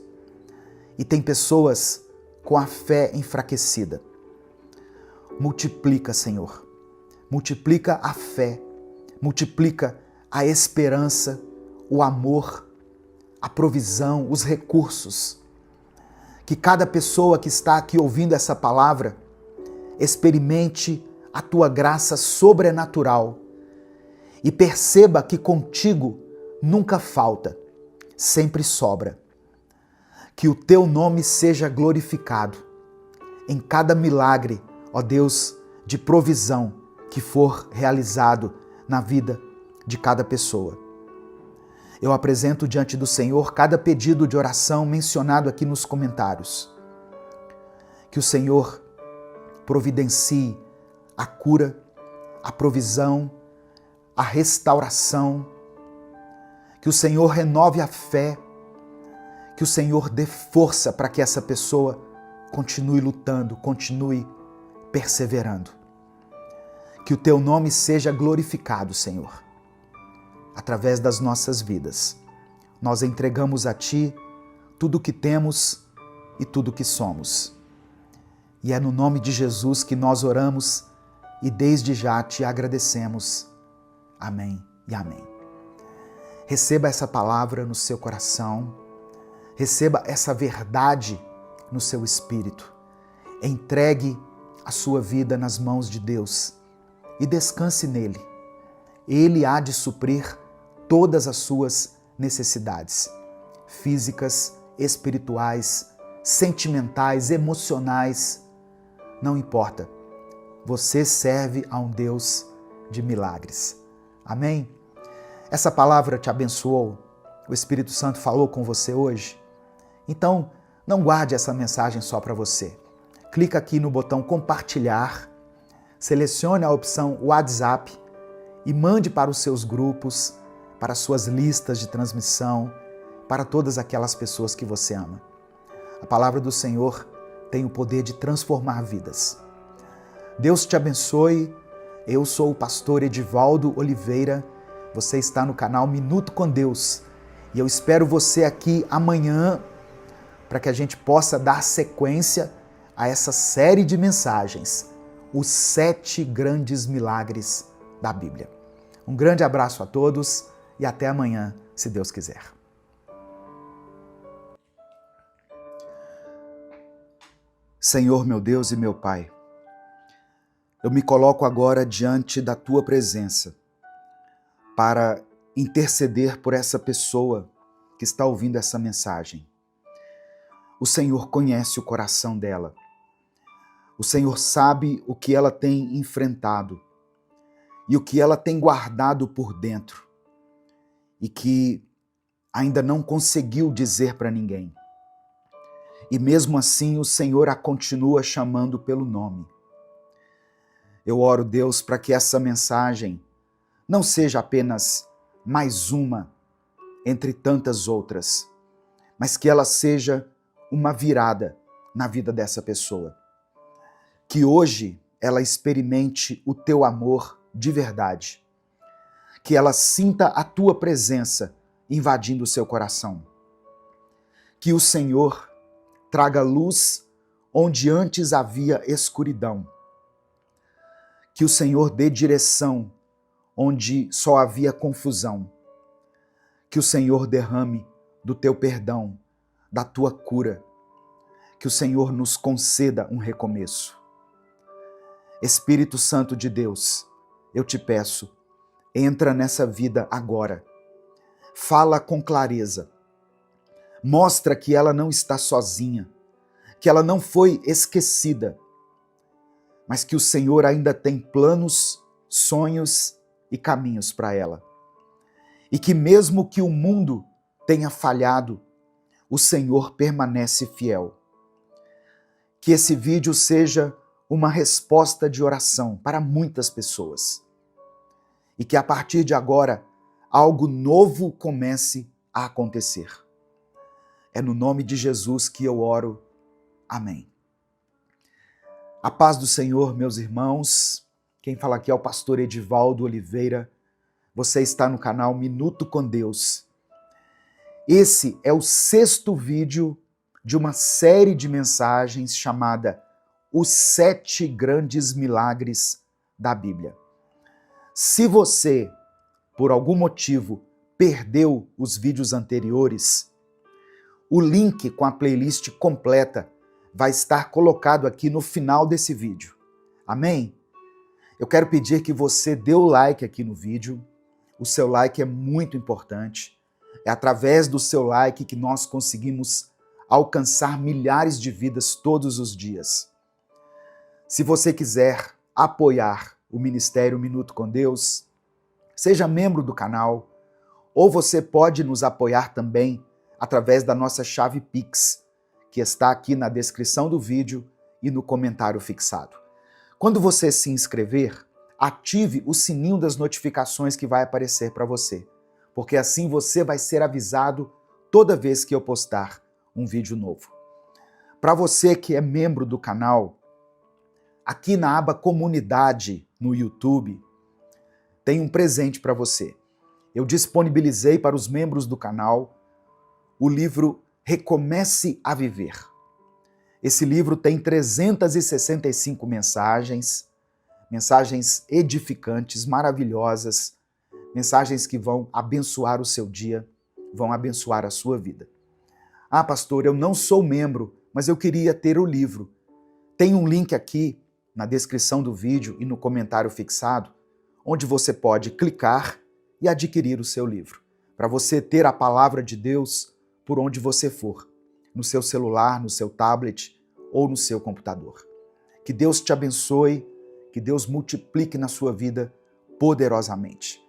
E tem pessoas com a fé enfraquecida. Multiplica, Senhor. Multiplica a fé. Multiplica a esperança, o amor, a provisão, os recursos. Que cada pessoa que está aqui ouvindo essa palavra experimente a tua graça sobrenatural e perceba que contigo nunca falta, sempre sobra. Que o teu nome seja glorificado em cada milagre, ó Deus, de provisão que for realizado na vida de cada pessoa. Eu apresento diante do Senhor cada pedido de oração mencionado aqui nos comentários. Que o Senhor providencie a cura, a provisão, a restauração. Que o Senhor renove a fé. Que o Senhor dê força para que essa pessoa continue lutando, continue perseverando. Que o teu nome seja glorificado, Senhor, através das nossas vidas. Nós entregamos a ti tudo o que temos e tudo o que somos. E é no nome de Jesus que nós oramos e desde já te agradecemos. Amém e amém. Receba essa palavra no seu coração. Receba essa verdade no seu espírito. Entregue a sua vida nas mãos de Deus e descanse nele. Ele há de suprir todas as suas necessidades físicas, espirituais, sentimentais, emocionais. Não importa. Você serve a um Deus de milagres. Amém? Essa palavra te abençoou? O Espírito Santo falou com você hoje? Então, não guarde essa mensagem só para você. Clica aqui no botão compartilhar, selecione a opção WhatsApp e mande para os seus grupos, para as suas listas de transmissão, para todas aquelas pessoas que você ama. A palavra do Senhor tem o poder de transformar vidas. Deus te abençoe. Eu sou o pastor Edivaldo Oliveira. Você está no canal Minuto com Deus. E eu espero você aqui amanhã para que a gente possa dar sequência a essa série de mensagens, os 7 grandes milagres da Bíblia. Um grande abraço a todos e até amanhã, se Deus quiser. Senhor, meu Deus e meu Pai, eu me coloco agora diante da Tua presença para interceder por essa pessoa que está ouvindo essa mensagem. O Senhor conhece o coração dela. O Senhor sabe o que ela tem enfrentado e o que ela tem guardado por dentro e que ainda não conseguiu dizer para ninguém. E mesmo assim o Senhor a continua chamando pelo nome. Eu oro, Deus, para que essa mensagem não seja apenas mais uma entre tantas outras, mas que ela seja uma virada na vida dessa pessoa. Que hoje ela experimente o teu amor de verdade. Que ela sinta a tua presença invadindo o seu coração. Que o Senhor traga luz onde antes havia escuridão. Que o Senhor dê direção onde só havia confusão. Que o Senhor derrame do teu perdão, da tua cura. Que o Senhor nos conceda um recomeço. Espírito Santo de Deus, eu te peço, entra nessa vida agora. Fala com clareza. Mostra que ela não está sozinha, que ela não foi esquecida, mas que o Senhor ainda tem planos, sonhos e caminhos para ela. E que mesmo que o mundo tenha falhado, o Senhor permanece fiel. Que esse vídeo seja uma resposta de oração para muitas pessoas. E que a partir de agora, algo novo comece a acontecer. É no nome de Jesus que eu oro. Amém. A paz do Senhor, meus irmãos. Quem fala aqui é o pastor Edivaldo Oliveira. Você está no canal Minuto com Deus. Esse é o 6º vídeo de uma série de mensagens chamada Os 7 Grandes Milagres da Bíblia. Se você, por algum motivo, perdeu os vídeos anteriores, o link com a playlist completa vai estar colocado aqui no final desse vídeo. Amém? Eu quero pedir que você dê o like aqui no vídeo. O seu like é muito importante. É através do seu like que nós conseguimos alcançar milhares de vidas todos os dias. Se você quiser apoiar o Ministério Minuto com Deus, seja membro do canal, ou você pode nos apoiar também através da nossa chave Pix, que está aqui na descrição do vídeo e no comentário fixado. Quando você se inscrever, ative o sininho das notificações que vai aparecer para você, porque assim você vai ser avisado toda vez que eu postar um vídeo novo. Para você que é membro do canal, aqui na aba Comunidade no YouTube, tem um presente para você. Eu disponibilizei para os membros do canal o livro Recomece a Viver. Esse livro tem 365 mensagens edificantes, maravilhosas, mensagens que vão abençoar o seu dia, vão abençoar a sua vida. Ah, pastor, eu não sou membro, mas eu queria ter o livro. Tem um link aqui na descrição do vídeo e no comentário fixado, onde você pode clicar e adquirir o seu livro, para você ter a palavra de Deus por onde você for, no seu celular, no seu tablet ou no seu computador. Que Deus te abençoe, que Deus multiplique na sua vida poderosamente.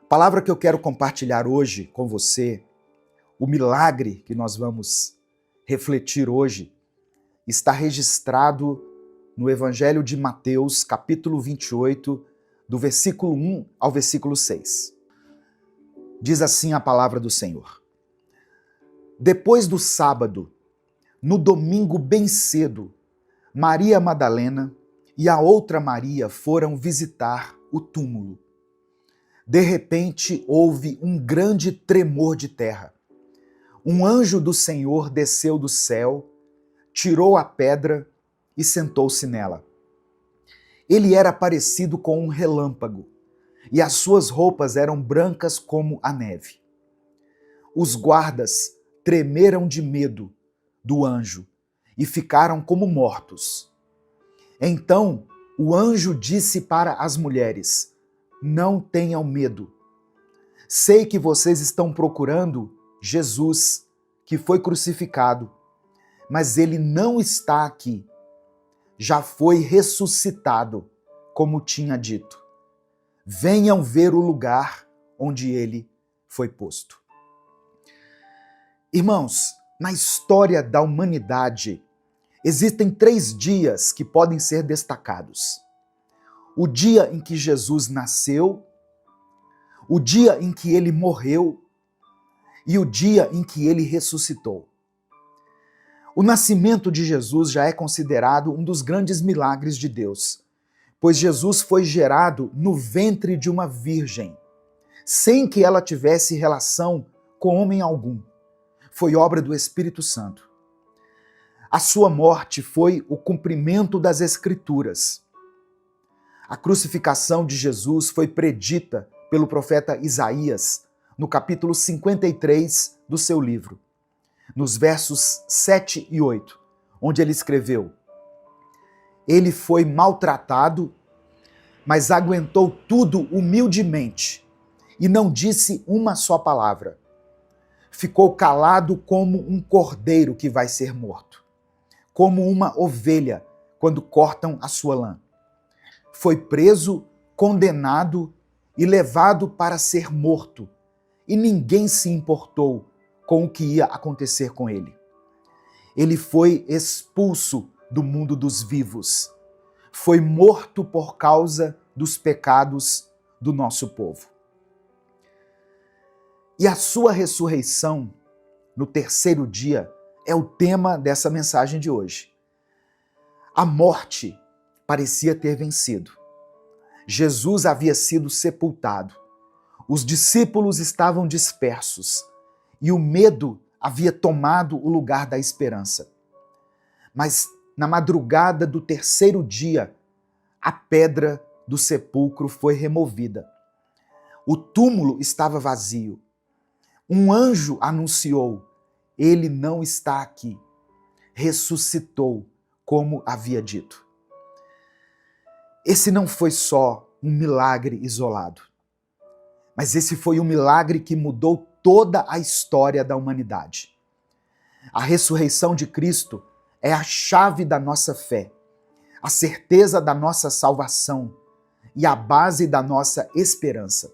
A palavra que eu quero compartilhar hoje com você, o milagre que nós vamos refletir hoje, está registrado no Evangelho de Mateus, capítulo 28, do versículo 1 ao versículo 6. Diz assim a palavra do Senhor. Depois do sábado, no domingo bem cedo, Maria Madalena e a outra Maria foram visitar o túmulo. De repente, houve um grande tremor de terra. Um anjo do Senhor desceu do céu, tirou a pedra e sentou-se nela. Ele era parecido com um relâmpago, e as suas roupas eram brancas como a neve. Os guardas tremeram de medo do anjo e ficaram como mortos. Então o anjo disse para as mulheres: não tenham medo. Sei que vocês estão procurando Jesus, que foi crucificado, mas ele não está aqui. Já foi ressuscitado, como tinha dito. Venham ver o lugar onde ele foi posto. Irmãos, na história da humanidade, existem 3 dias que podem ser destacados. O dia em que Jesus nasceu, o dia em que ele morreu e o dia em que ele ressuscitou. O nascimento de Jesus já é considerado um dos grandes milagres de Deus, pois Jesus foi gerado no ventre de uma virgem, sem que ela tivesse relação com homem algum. Foi obra do Espírito Santo. A sua morte foi o cumprimento das Escrituras. A crucificação de Jesus foi predita pelo profeta Isaías no capítulo 53 do seu livro, nos versos 7 e 8, onde ele escreveu: Ele foi maltratado, mas aguentou tudo humildemente e não disse uma só palavra. Ficou calado como um cordeiro que vai ser morto, como uma ovelha quando cortam a sua lã. Foi preso, condenado e levado para ser morto, e ninguém se importou com o que ia acontecer com ele. Ele foi expulso do mundo dos vivos, foi morto por causa dos pecados do nosso povo. E a sua ressurreição no terceiro dia é o tema dessa mensagem de hoje. A morte parecia ter vencido. Jesus havia sido sepultado. Os discípulos estavam dispersos e o medo havia tomado o lugar da esperança. Mas na madrugada do terceiro dia, a pedra do sepulcro foi removida. O túmulo estava vazio. Um anjo anunciou: ele não está aqui. Ressuscitou, como havia dito. Esse não foi só um milagre isolado, mas esse foi um milagre que mudou toda a história da humanidade. A ressurreição de Cristo é a chave da nossa fé, a certeza da nossa salvação e a base da nossa esperança.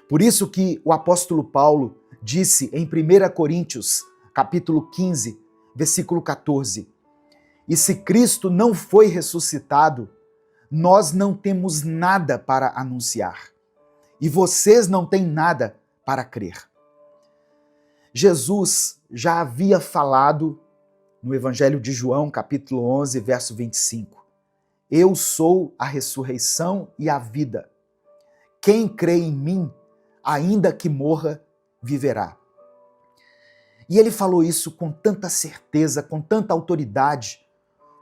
Por isso que o apóstolo Paulo disse em 1 Coríntios, capítulo 15, versículo 14: E se Cristo não foi ressuscitado, nós não temos nada para anunciar, e vocês não têm nada para crer. Jesus já havia falado no Evangelho de João, capítulo 11, verso 25. Eu sou a ressurreição e a vida. Quem crê em mim, ainda que morra, viverá. E ele falou isso com tanta certeza, com tanta autoridade,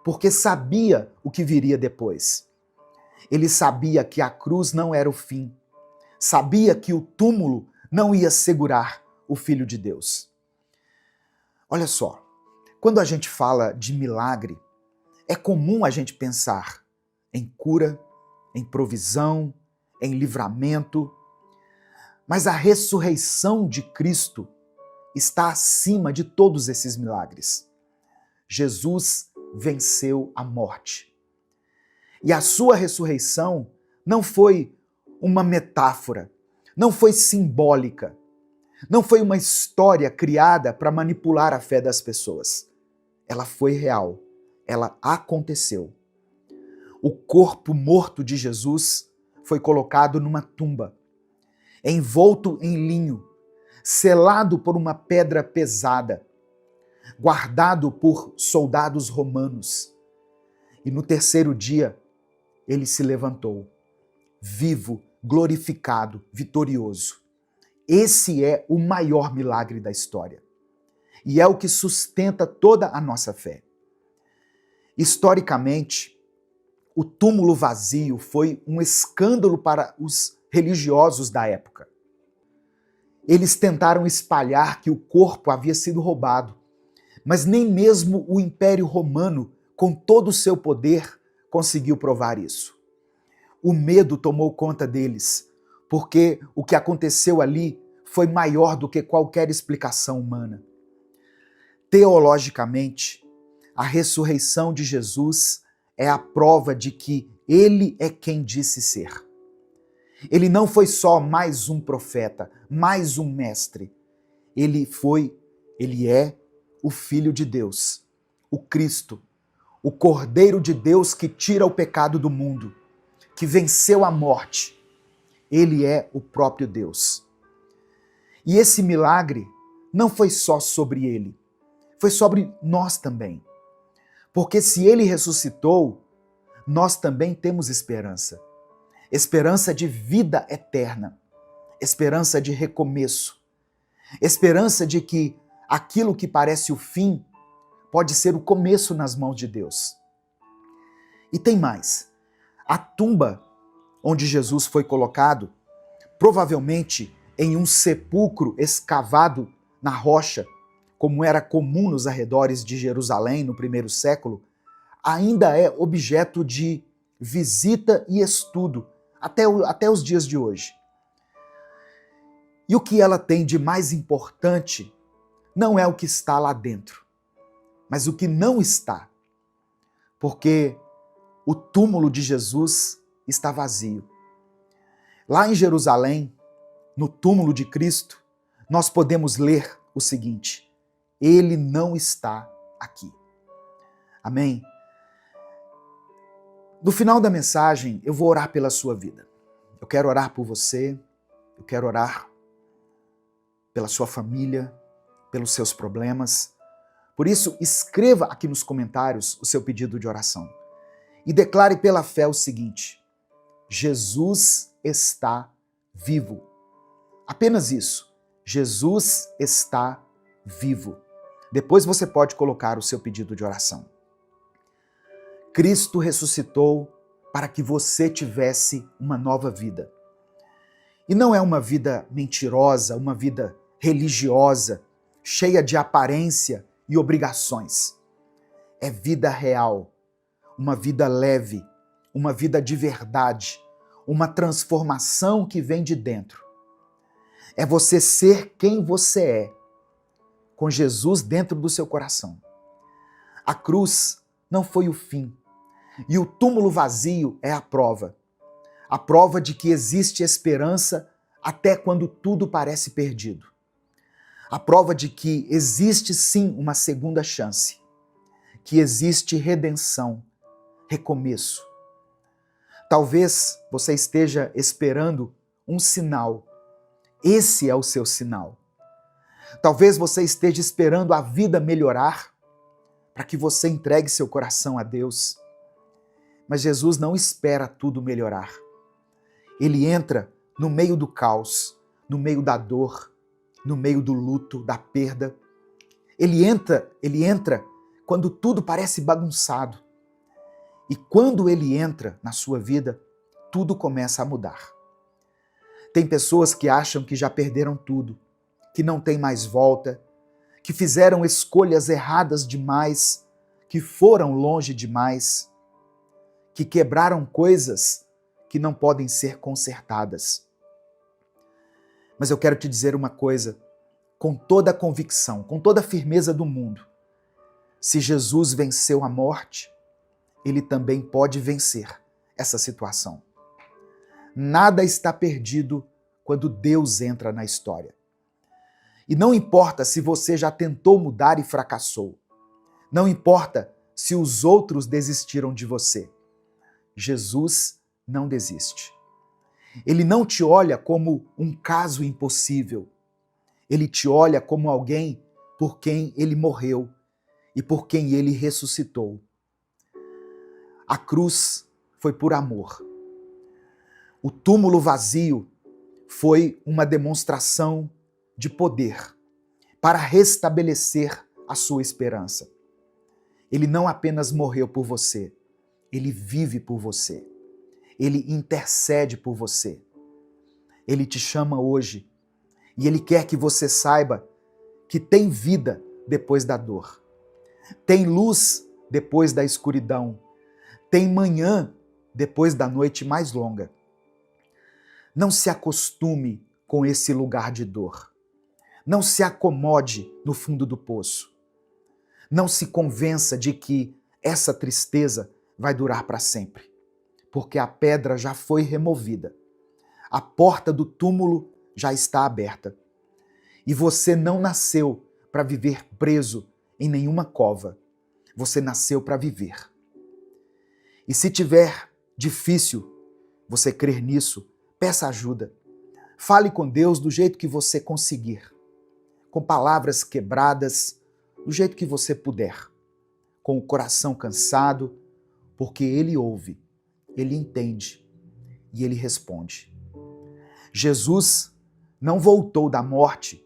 porque sabia o que viria depois. Ele sabia que a cruz não era o fim. Sabia que o túmulo não ia segurar o Filho de Deus. Olha só, quando a gente fala de milagre, é comum a gente pensar em cura, em provisão, em livramento, mas a ressurreição de Cristo está acima de todos esses milagres. Jesus venceu a morte. E a sua ressurreição não foi uma metáfora, não foi simbólica, não foi uma história criada para manipular a fé das pessoas. Ela foi real, ela aconteceu. O corpo morto de Jesus foi colocado numa tumba, envolto em linho, selado por uma pedra pesada, guardado por soldados romanos. E no terceiro dia, ele se levantou, vivo, glorificado, vitorioso. Esse é o maior milagre da história. E é o que sustenta toda a nossa fé. Historicamente, o túmulo vazio foi um escândalo para os religiosos da época. Eles tentaram espalhar que o corpo havia sido roubado, mas nem mesmo o Império Romano, com todo o seu poder, conseguiu provar isso. O medo tomou conta deles, porque o que aconteceu ali foi maior do que qualquer explicação humana. Teologicamente, a ressurreição de Jesus é a prova de que ele é quem disse ser. Ele não foi só mais um profeta, mais um mestre. Ele é o Filho de Deus, o Cristo, o Cordeiro de Deus que tira o pecado do mundo, que venceu a morte. Ele é o próprio Deus. E esse milagre não foi só sobre ele, foi sobre nós também. Porque se ele ressuscitou, nós também temos esperança. Esperança de vida eterna, esperança de recomeço, esperança de que aquilo que parece o fim pode ser o começo nas mãos de Deus. E tem mais. A tumba onde Jesus foi colocado, provavelmente em um sepulcro escavado na rocha, como era comum nos arredores de Jerusalém no primeiro século, ainda é objeto de visita e estudo até os dias de hoje. E o que ela tem de mais importante não é o que está lá dentro, mas o que não está. Porque o túmulo de Jesus está vazio. Lá em Jerusalém, no túmulo de Cristo, nós podemos ler o seguinte: ele não está aqui. Amém? No final da mensagem, eu vou orar pela sua vida. Eu quero orar por você, eu quero orar pela sua família, pelos seus problemas. Por isso, escreva aqui nos comentários o seu pedido de oração. E declare pela fé o seguinte: Jesus está vivo. Apenas isso. Jesus está vivo. Depois você pode colocar o seu pedido de oração. Cristo ressuscitou para que você tivesse uma nova vida. E não é uma vida mentirosa, uma vida religiosa, cheia de aparência e obrigações. É vida real, uma vida leve, uma vida de verdade, uma transformação que vem de dentro. É você ser quem você é, com Jesus dentro do seu coração. A cruz não foi o fim, e o túmulo vazio é a prova de que existe esperança até quando tudo parece perdido. A prova de que existe sim uma segunda chance, que existe redenção, recomeço. Talvez você esteja esperando um sinal. Esse é o seu sinal. Talvez você esteja esperando a vida melhorar para que você entregue seu coração a Deus. Mas Jesus não espera tudo melhorar. Ele entra no meio do caos, no meio da dor, no meio do luto, da perda. Ele entra quando tudo parece bagunçado. E quando ele entra na sua vida, tudo começa a mudar. Tem pessoas que acham que já perderam tudo, que não tem mais volta, que fizeram escolhas erradas demais, que foram longe demais, que quebraram coisas que não podem ser consertadas. Mas eu quero te dizer uma coisa, com toda a convicção, com toda a firmeza do mundo. Se Jesus venceu a morte, ele também pode vencer essa situação. Nada está perdido quando Deus entra na história. E não importa se você já tentou mudar e fracassou. Não importa se os outros desistiram de você. Jesus não desiste. Ele não te olha como um caso impossível. Ele te olha como alguém por quem ele morreu e por quem ele ressuscitou. A cruz foi por amor. O túmulo vazio foi uma demonstração de poder para restabelecer a sua esperança. Ele não apenas morreu por você, ele vive por você. Ele intercede por você. Ele te chama hoje e ele quer que você saiba que tem vida depois da dor. Tem luz depois da escuridão. Tem manhã depois da noite mais longa. Não se acostume com esse lugar de dor. Não se acomode no fundo do poço. Não se convença de que essa tristeza vai durar para sempre, porque a pedra já foi removida. A porta do túmulo já está aberta. E você não nasceu para viver preso em nenhuma cova. Você nasceu para viver. E se tiver difícil você crer nisso, peça ajuda. Fale com Deus do jeito que você conseguir, com palavras quebradas, do jeito que você puder, com o coração cansado, porque Ele ouve, Ele entende e Ele responde. Jesus não voltou da morte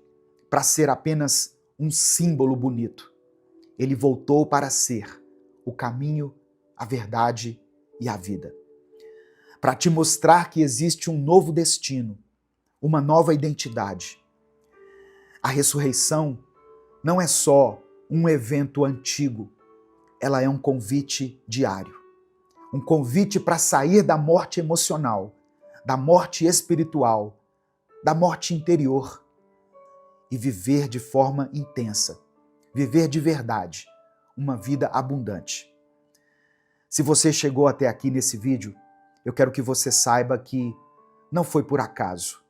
para ser apenas um símbolo bonito. Ele voltou para ser o caminho, a verdade e a vida. para te mostrar que existe um novo destino, uma nova identidade. A ressurreição não é só um evento antigo, ela é um convite diário. Um convite para sair da morte emocional, da morte espiritual, da morte interior e viver de forma intensa, viver de verdade, uma vida abundante. Se você chegou até aqui nesse vídeo, eu quero que você saiba que não foi por acaso,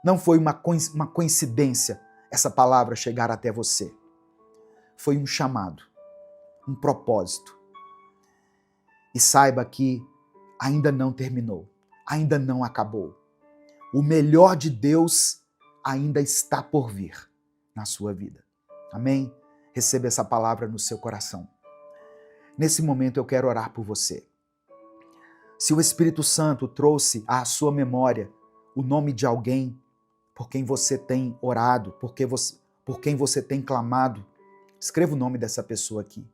não foi uma coincidência essa palavra chegar até você. Foi um chamado, um propósito. E saiba que ainda não terminou, ainda não acabou. O melhor de Deus ainda está por vir na sua vida. Amém? Receba essa palavra no seu coração. Nesse momento eu quero orar por você. Se o Espírito Santo trouxe à sua memória o nome de alguém por quem você tem orado, por quem você tem clamado, escreva o nome dessa pessoa aqui.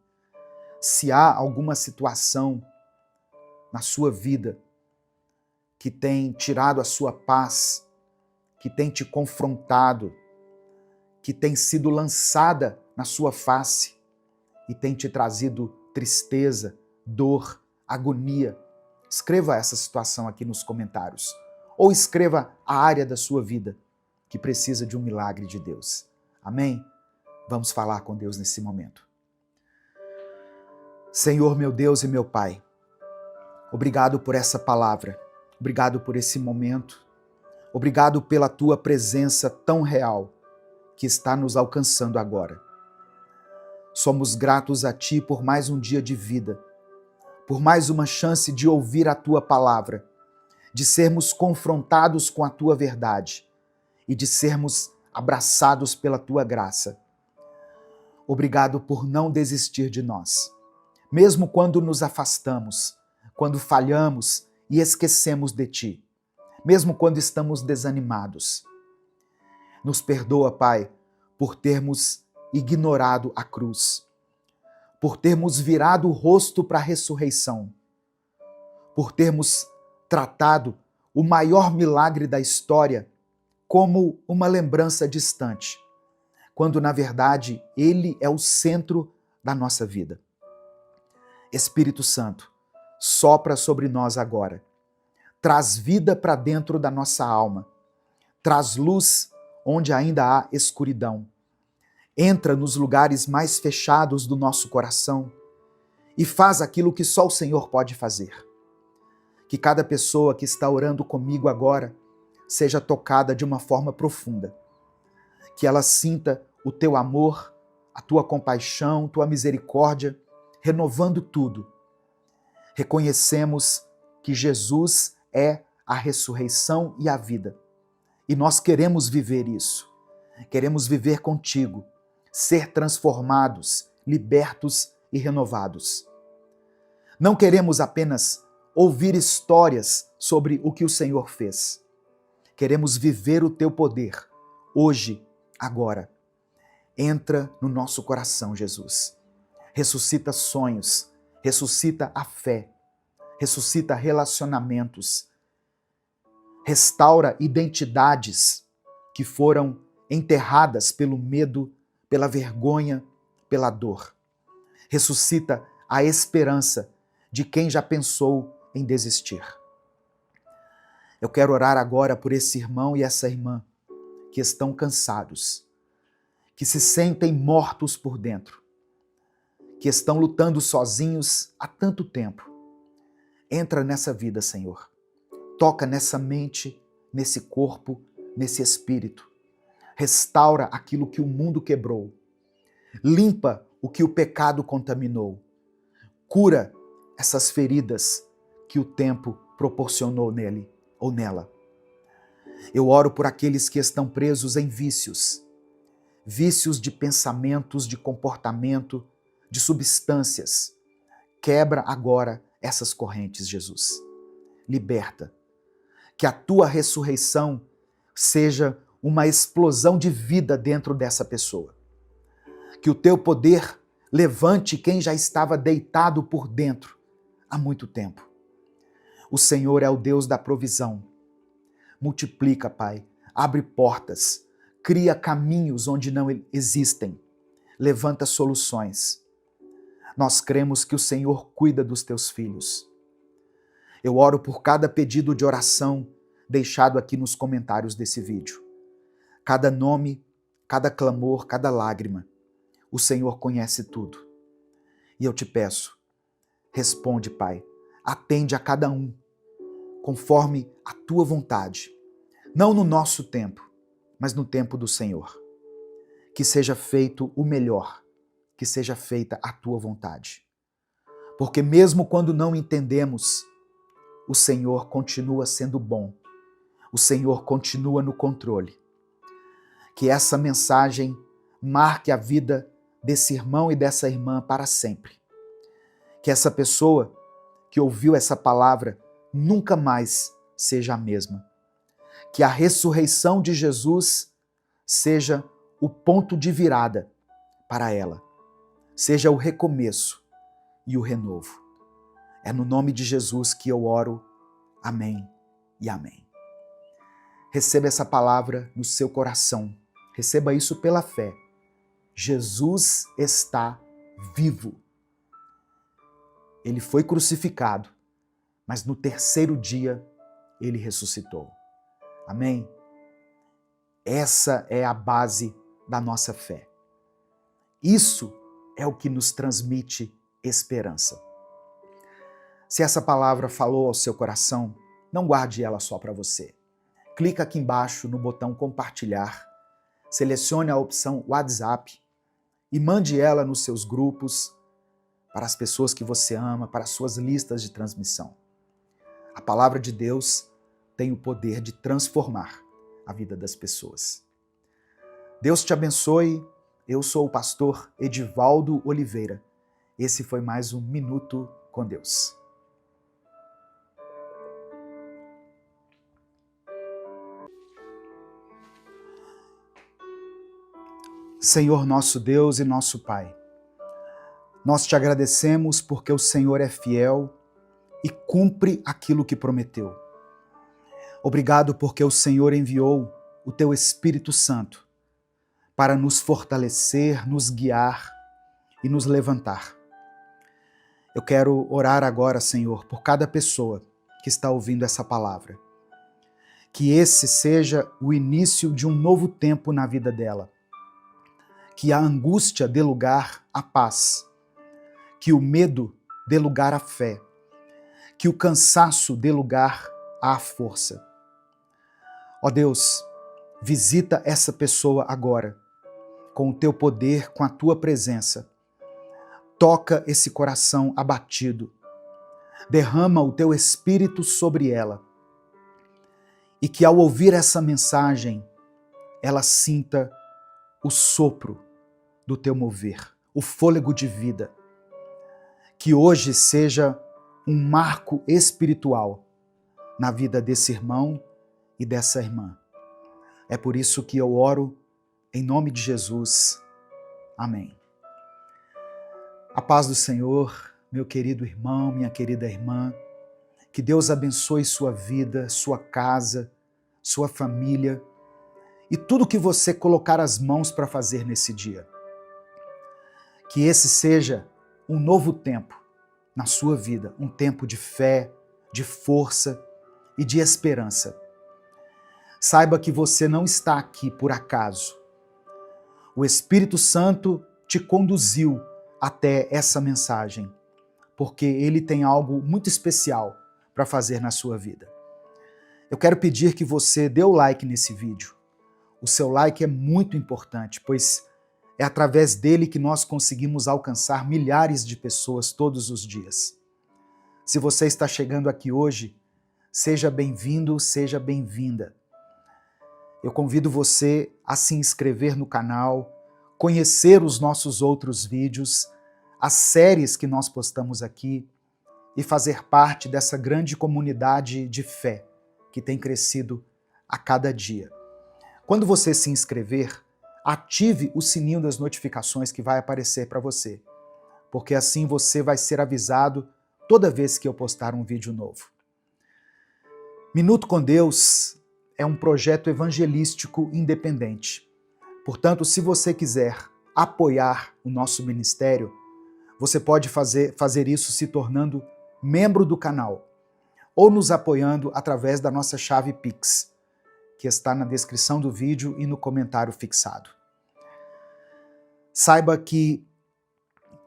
Se há alguma situação na sua vida que tem tirado a sua paz, que tem te confrontado, que tem sido lançada na sua face e tem te trazido tristeza, dor, agonia, escreva essa situação aqui nos comentários. Ou escreva a área da sua vida que precisa de um milagre de Deus. Amém? Vamos falar com Deus nesse momento. Senhor, meu Deus e meu Pai, obrigado por essa palavra, obrigado por esse momento, obrigado pela Tua presença tão real que está nos alcançando agora. Somos gratos a Ti por mais um dia de vida, por mais uma chance de ouvir a Tua palavra, de sermos confrontados com a Tua verdade e de sermos abraçados pela Tua graça. Obrigado por não desistir de nós. Mesmo quando nos afastamos, quando falhamos e esquecemos de Ti, mesmo quando estamos desanimados. Nos perdoa, Pai, por termos ignorado a cruz, por termos virado o rosto para a ressurreição, por termos tratado o maior milagre da história como uma lembrança distante, quando na verdade ele é o centro da nossa vida. Espírito Santo, sopra sobre nós agora. Traz vida para dentro da nossa alma. Traz luz onde ainda há escuridão. Entra nos lugares mais fechados do nosso coração e faz aquilo que só o Senhor pode fazer. Que cada pessoa que está orando comigo agora seja tocada de uma forma profunda. Que ela sinta o Teu amor, a Tua compaixão, Tua misericórdia, renovando tudo. Reconhecemos que Jesus é a ressurreição e a vida. E nós queremos viver isso. Queremos viver contigo, ser transformados, libertos e renovados. Não queremos apenas ouvir histórias sobre o que o Senhor fez. Queremos viver o Teu poder, hoje, agora. Entra no nosso coração, Jesus. Ressuscita sonhos, ressuscita a fé, ressuscita relacionamentos, restaura identidades que foram enterradas pelo medo, pela vergonha, pela dor. Ressuscita a esperança de quem já pensou em desistir. Eu quero orar agora por esse irmão e essa irmã que estão cansados, que se sentem mortos por dentro, que estão lutando sozinhos há tanto tempo. Entra nessa vida, Senhor. Toca nessa mente, nesse corpo, nesse espírito. Restaura aquilo que o mundo quebrou. Limpa o que o pecado contaminou. Cura essas feridas que o tempo proporcionou nele ou nela. Eu oro por aqueles que estão presos em vícios. Vícios de pensamentos, de comportamento, de substâncias. Quebra agora essas correntes, Jesus. Liberta. Que a Tua ressurreição seja uma explosão de vida dentro dessa pessoa. Que o Teu poder levante quem já estava deitado por dentro há muito tempo. O Senhor é o Deus da provisão. Multiplica, Pai, abre portas, cria caminhos onde não existem, levanta soluções. Nós cremos que o Senhor cuida dos teus filhos. Eu oro por cada pedido de oração deixado aqui nos comentários desse vídeo. Cada nome, cada clamor, cada lágrima. O Senhor conhece tudo. E eu te peço, responde, Pai, atende a cada um, conforme a tua vontade. Não no nosso tempo, mas no tempo do Senhor. Que seja feito o melhor, que seja feita a tua vontade. Porque mesmo quando não entendemos, o Senhor continua sendo bom. O Senhor continua no controle. Que essa mensagem marque a vida desse irmão e dessa irmã para sempre. Que essa pessoa que ouviu essa palavra nunca mais seja a mesma. Que a ressurreição de Jesus seja o ponto de virada para ela. Seja o recomeço e o renovo. É no nome de Jesus que eu oro. Amém e amém. Receba essa palavra no seu coração. Receba isso pela fé. Jesus está vivo. Ele foi crucificado, mas no terceiro dia ele ressuscitou. Amém? Essa é a base da nossa fé. Isso é o que nos transmite esperança. Se essa palavra falou ao seu coração, não guarde ela só para você. Clica aqui embaixo no botão compartilhar, selecione a opção WhatsApp e mande ela nos seus grupos, para as pessoas que você ama, para as suas listas de transmissão. A palavra de Deus tem o poder de transformar a vida das pessoas. Deus te abençoe. Eu sou o pastor Edivaldo Oliveira. Esse foi mais um Minuto com Deus. Senhor nosso Deus e nosso Pai, nós te agradecemos porque o Senhor é fiel e cumpre aquilo que prometeu. Obrigado porque o Senhor enviou o teu Espírito Santo para nos fortalecer, nos guiar e nos levantar. Eu quero orar agora, Senhor, por cada pessoa que está ouvindo essa palavra. Que esse seja o início de um novo tempo na vida dela. Que a angústia dê lugar à paz. Que o medo dê lugar à fé. Que o cansaço dê lugar à força. Ó Deus, visita essa pessoa agora, com o teu poder, com a tua presença. Toca esse coração abatido. Derrama o teu Espírito sobre ela. E que ao ouvir essa mensagem, ela sinta o sopro do teu mover, o fôlego de vida. Que hoje seja um marco espiritual na vida desse irmão e dessa irmã. É por isso que eu oro em nome de Jesus. Amém. A paz do Senhor, meu querido irmão, minha querida irmã. Que Deus abençoe sua vida, sua casa, sua família e tudo que você colocar as mãos para fazer nesse dia. Que esse seja um novo tempo na sua vida, um tempo de fé, de força e de esperança. Saiba que você não está aqui por acaso. O Espírito Santo te conduziu até essa mensagem, porque ele tem algo muito especial para fazer na sua vida. Eu quero pedir que você dê o like nesse vídeo. O seu like é muito importante, pois é através dele que nós conseguimos alcançar milhares de pessoas todos os dias. Se você está chegando aqui hoje, seja bem-vindo, seja bem-vinda. Eu convido você a se inscrever no canal, conhecer os nossos outros vídeos, as séries que nós postamos aqui e fazer parte dessa grande comunidade de fé que tem crescido a cada dia. Quando você se inscrever, ative o sininho das notificações que vai aparecer para você, porque assim você vai ser avisado toda vez que eu postar um vídeo novo. Minuto com Deus é um projeto evangelístico independente. Portanto, se você quiser apoiar o nosso ministério, você pode fazer isso se tornando membro do canal ou nos apoiando através da nossa chave Pix, que está na descrição do vídeo e no comentário fixado. Saiba que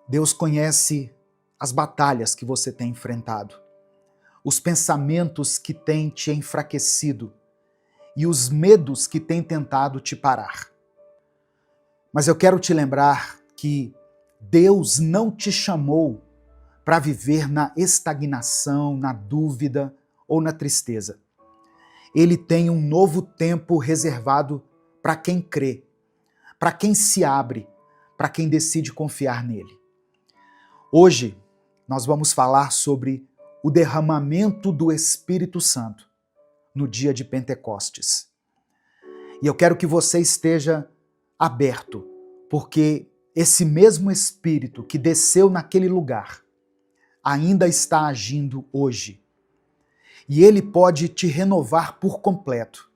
Deus conhece as batalhas que você tem enfrentado, os pensamentos que têm te enfraquecido e os medos que têm tentado te parar. Mas eu quero te lembrar que Deus não te chamou para viver na estagnação, na dúvida ou na tristeza. Ele tem um novo tempo reservado para quem crê, para quem se abre, para quem decide confiar nele. Hoje nós vamos falar sobre o derramamento do Espírito Santo no dia de Pentecostes. E eu quero que você esteja aberto, porque esse mesmo Espírito que desceu naquele lugar ainda está agindo hoje. E ele pode te renovar por completo.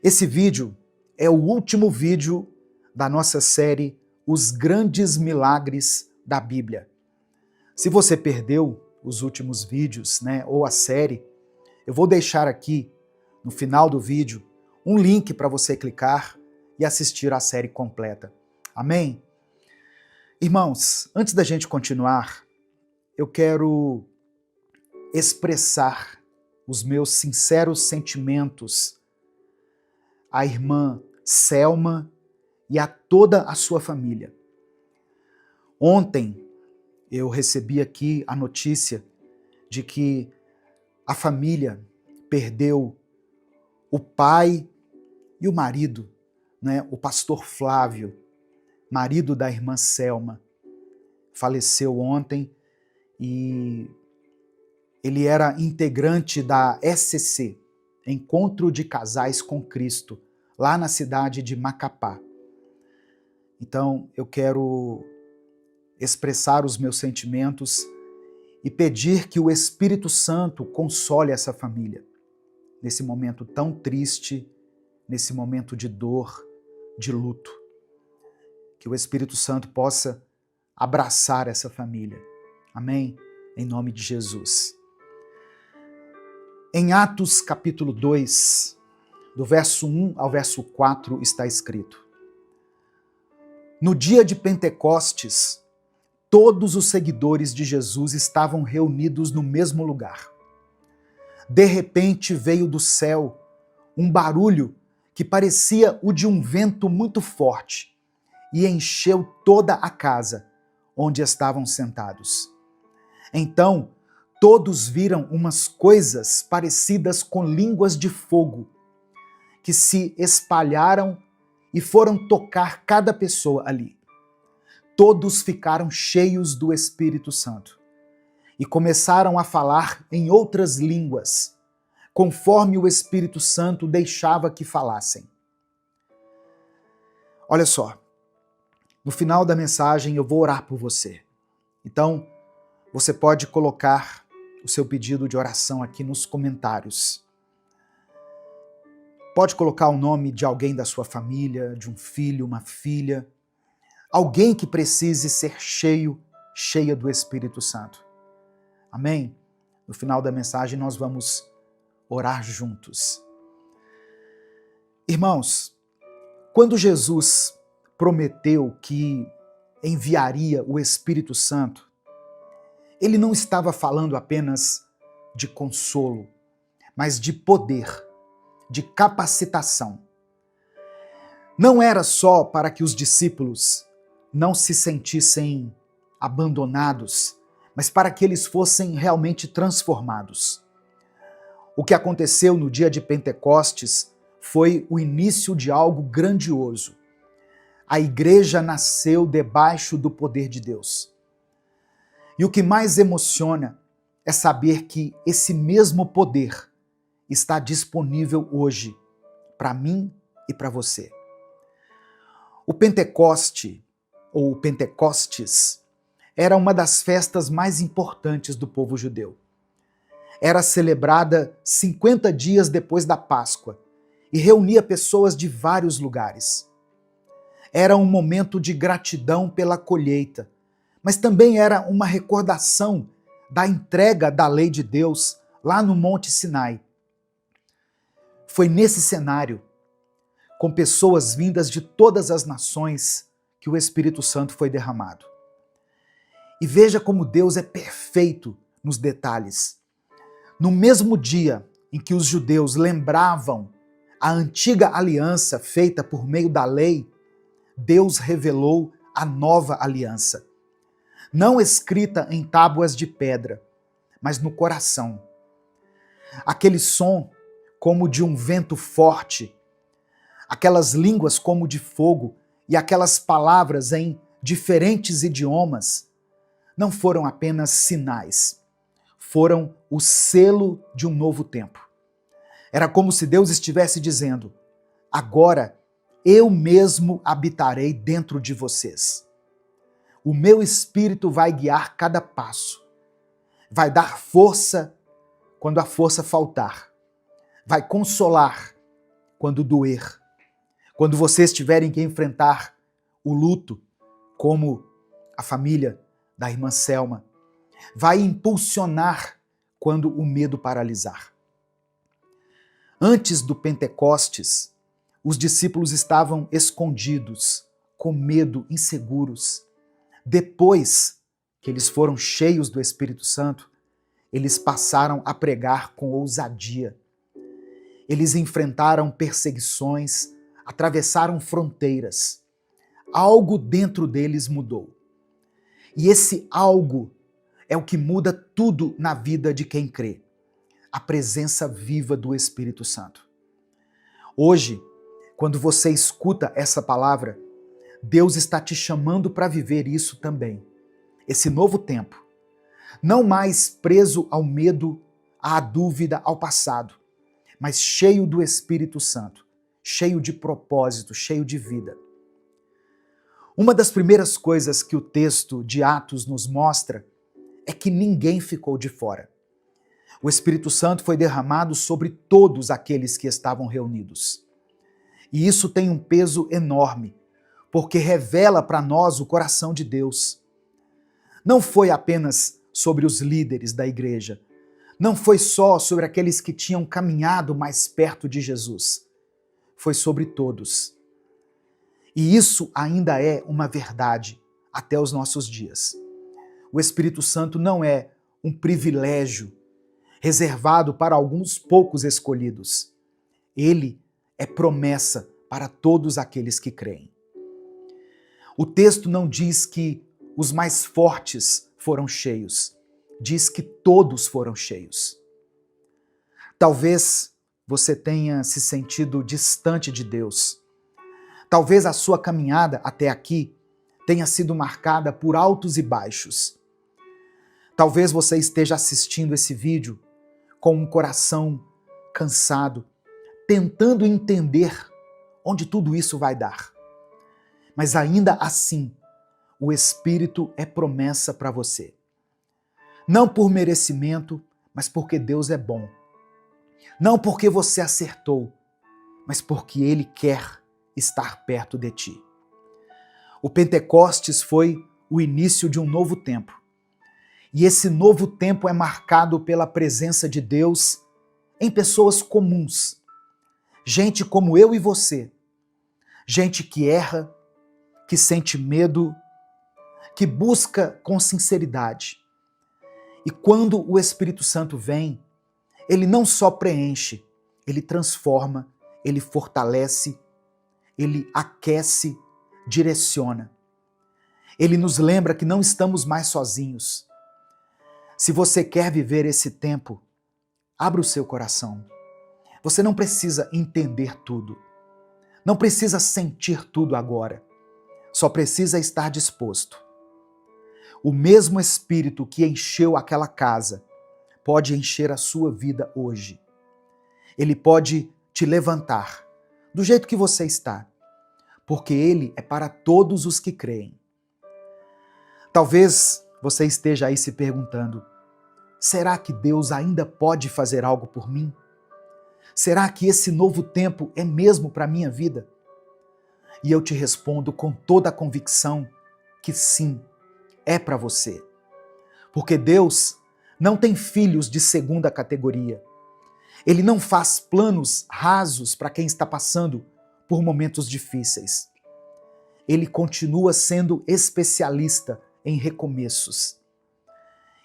Esse vídeo é o último vídeo da nossa série Os Grandes Milagres da Bíblia. Se você perdeu os últimos vídeos, ou a série, eu vou deixar aqui no final do vídeo um link para você clicar e assistir a série completa. Amém? Irmãos, antes da gente continuar, eu quero expressar os meus sinceros sentimentos à irmã Selma e a toda a sua família. Ontem eu recebi aqui a notícia de que a família perdeu o pai e o marido, o pastor Flávio, marido da irmã Selma, faleceu ontem e ele era integrante da ECC, Encontro de Casais com Cristo, lá na cidade de Macapá. Então eu quero expressar os meus sentimentos e pedir que o Espírito Santo console essa família nesse momento tão triste, nesse momento de dor, de luto. Que o Espírito Santo possa abraçar essa família. Amém? Em nome de Jesus. Em Atos capítulo 2, do verso 1 ao verso 4, está escrito: No dia de Pentecostes, todos os seguidores de Jesus estavam reunidos no mesmo lugar. De repente veio do céu um barulho que parecia o de um vento muito forte e encheu toda a casa onde estavam sentados. Então, todos viram umas coisas parecidas com línguas de fogo que se espalharam e foram tocar cada pessoa ali. Todos ficaram cheios do Espírito Santo e começaram a falar em outras línguas, conforme o Espírito Santo deixava que falassem. Olha só, no final da mensagem eu vou orar por você. Então, você pode colocar o seu pedido de oração aqui nos comentários. Pode colocar o nome de alguém da sua família, de um filho, uma filha, alguém que precise ser cheia do Espírito Santo. Amém? No final da mensagem nós vamos orar juntos. Irmãos, quando Jesus prometeu que enviaria o Espírito Santo, ele não estava falando apenas de consolo, mas de poder, de capacitação. Não era só para que os discípulos não se sentissem abandonados, mas para que eles fossem realmente transformados. O que aconteceu no dia de Pentecostes foi o início de algo grandioso. A igreja nasceu debaixo do poder de Deus. E o que mais emociona é saber que esse mesmo poder está disponível hoje para mim e para você. O Pentecoste, ou Pentecostes, era uma das festas mais importantes do povo judeu. era celebrada 50 dias depois da Páscoa e reunia pessoas de vários lugares. Era um momento de gratidão pela colheita, mas também era uma recordação da entrega da lei de Deus lá no Monte Sinai. Foi nesse cenário, com pessoas vindas de todas as nações, que o Espírito Santo foi derramado. E veja como Deus é perfeito nos detalhes. No mesmo dia em que os judeus lembravam a antiga aliança feita por meio da lei, Deus revelou a nova aliança, não escrita em tábuas de pedra, mas no coração. Aquele som como de um vento forte, aquelas línguas como de fogo e aquelas palavras em diferentes idiomas não foram apenas sinais, foram o selo de um novo tempo. Era como se Deus estivesse dizendo: agora eu mesmo habitarei dentro de vocês. O meu Espírito vai guiar cada passo, vai dar força quando a força faltar, vai consolar quando doer, quando vocês tiverem que enfrentar o luto, como a família da irmã Selma, vai impulsionar quando o medo paralisar. Antes do Pentecostes, os discípulos estavam escondidos, com medo, inseguros. Depois que eles foram cheios do Espírito Santo, eles passaram a pregar com ousadia. Eles enfrentaram perseguições, atravessaram fronteiras. Algo dentro deles mudou. E esse algo é o que muda tudo na vida de quem crê. A presença viva do Espírito Santo. Hoje, quando você escuta essa palavra, Deus está te chamando para viver isso também. Esse novo tempo. Não mais preso ao medo, à dúvida, ao passado, mas cheio do Espírito Santo, cheio de propósito, cheio de vida. Uma das primeiras coisas que o texto de Atos nos mostra é que ninguém ficou de fora. O Espírito Santo foi derramado sobre todos aqueles que estavam reunidos. E isso tem um peso enorme, porque revela para nós o coração de Deus. Não foi apenas sobre os líderes da igreja, não foi só sobre aqueles que tinham caminhado mais perto de Jesus, foi sobre todos. E isso ainda é uma verdade até os nossos dias. O Espírito Santo não é um privilégio reservado para alguns poucos escolhidos. Ele é promessa para todos aqueles que creem. O texto não diz que os mais fortes foram cheios, diz que todos foram cheios. Talvez você tenha se sentido distante de Deus. Talvez a sua caminhada até aqui tenha sido marcada por altos e baixos. Talvez você esteja assistindo esse vídeo com um coração cansado, tentando entender onde tudo isso vai dar. Mas ainda assim, o Espírito é promessa para você. Não por merecimento, mas porque Deus é bom. Não porque você acertou, mas porque Ele quer estar perto de ti. O Pentecostes foi o início de um novo tempo. E esse novo tempo é marcado pela presença de Deus em pessoas comuns. Gente como eu e você. Gente que erra, que sente medo, que busca com sinceridade. E quando o Espírito Santo vem, ele não só preenche, ele transforma, ele fortalece, ele aquece, direciona. Ele nos lembra que não estamos mais sozinhos. Se você quer viver esse tempo, abra o seu coração. Você não precisa entender tudo. Não precisa sentir tudo agora. Só precisa estar disposto. O mesmo Espírito que encheu aquela casa pode encher a sua vida hoje. Ele pode te levantar do jeito que você está, porque Ele é para todos os que creem. Talvez você esteja aí se perguntando: será que Deus ainda pode fazer algo por mim? Será que esse novo tempo é mesmo para a minha vida? E eu te respondo com toda a convicção que sim, é para você. Porque Deus não tem filhos de segunda categoria. Ele não faz planos rasos para quem está passando por momentos difíceis. Ele continua sendo especialista em recomeços.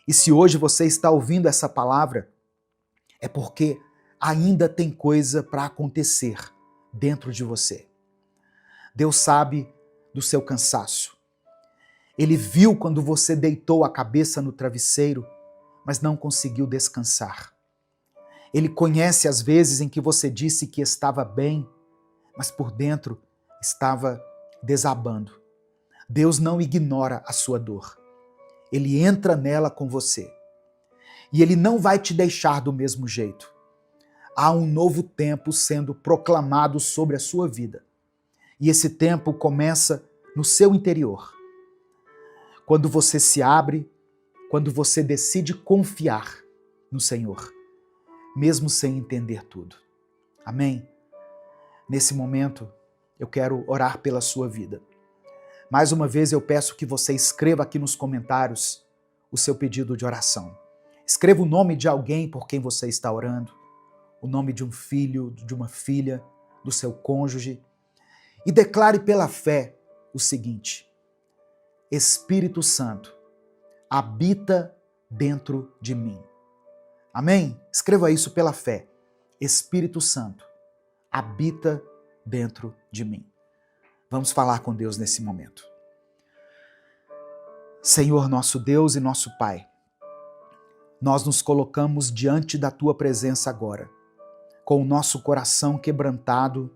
E se hoje você está ouvindo essa palavra, é porque ainda tem coisa para acontecer dentro de você. Deus sabe do seu cansaço. Ele viu quando você deitou a cabeça no travesseiro, mas não conseguiu descansar. Ele conhece as vezes em que você disse que estava bem, mas por dentro estava desabando. Deus não ignora a sua dor. Ele entra nela com você. E Ele não vai te deixar do mesmo jeito. Há um novo tempo sendo proclamado sobre a sua vida. E esse tempo começa no seu interior. Quando você se abre, quando você decide confiar no Senhor, mesmo sem entender tudo. Amém? Nesse momento, eu quero orar pela sua vida. Mais uma vez eu peço que você escreva aqui nos comentários o seu pedido de oração. Escreva o nome de alguém por quem você está orando, o nome de um filho, de uma filha, do seu cônjuge, e declare pela fé o seguinte: Espírito Santo, habita dentro de mim. Amém? Escreva isso pela fé. Espírito Santo, habita dentro de mim. Vamos falar com Deus nesse momento. Senhor, nosso Deus e nosso Pai, nós nos colocamos diante da Tua presença agora, com o nosso coração quebrantado,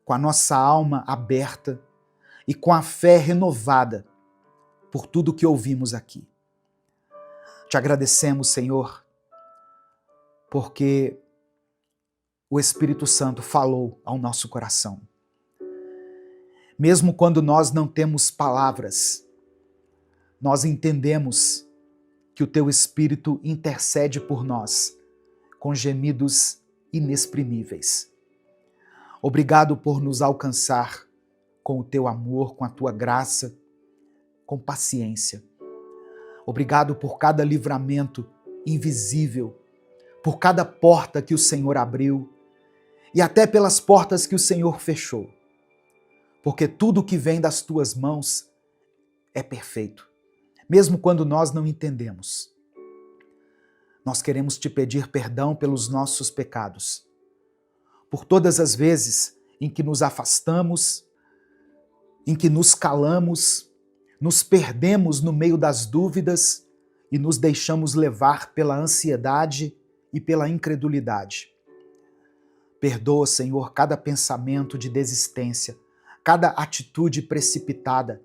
com a nossa alma aberta e com a fé renovada por tudo que ouvimos aqui. Te agradecemos, Senhor, porque o Espírito Santo falou ao nosso coração. Mesmo quando nós não temos palavras, nós entendemos que o Teu Espírito intercede por nós com gemidos inexprimíveis. Obrigado por nos alcançar com o Teu amor, com a Tua graça, com paciência. Obrigado por cada livramento invisível, por cada porta que o Senhor abriu e até pelas portas que o Senhor fechou. Porque tudo que vem das Tuas mãos é perfeito, mesmo quando nós não entendemos. Nós queremos Te pedir perdão pelos nossos pecados, por todas as vezes em que nos afastamos, em que nos calamos, nos perdemos no meio das dúvidas e nos deixamos levar pela ansiedade e pela incredulidade. Perdoa, Senhor, cada pensamento de desistência, cada atitude precipitada,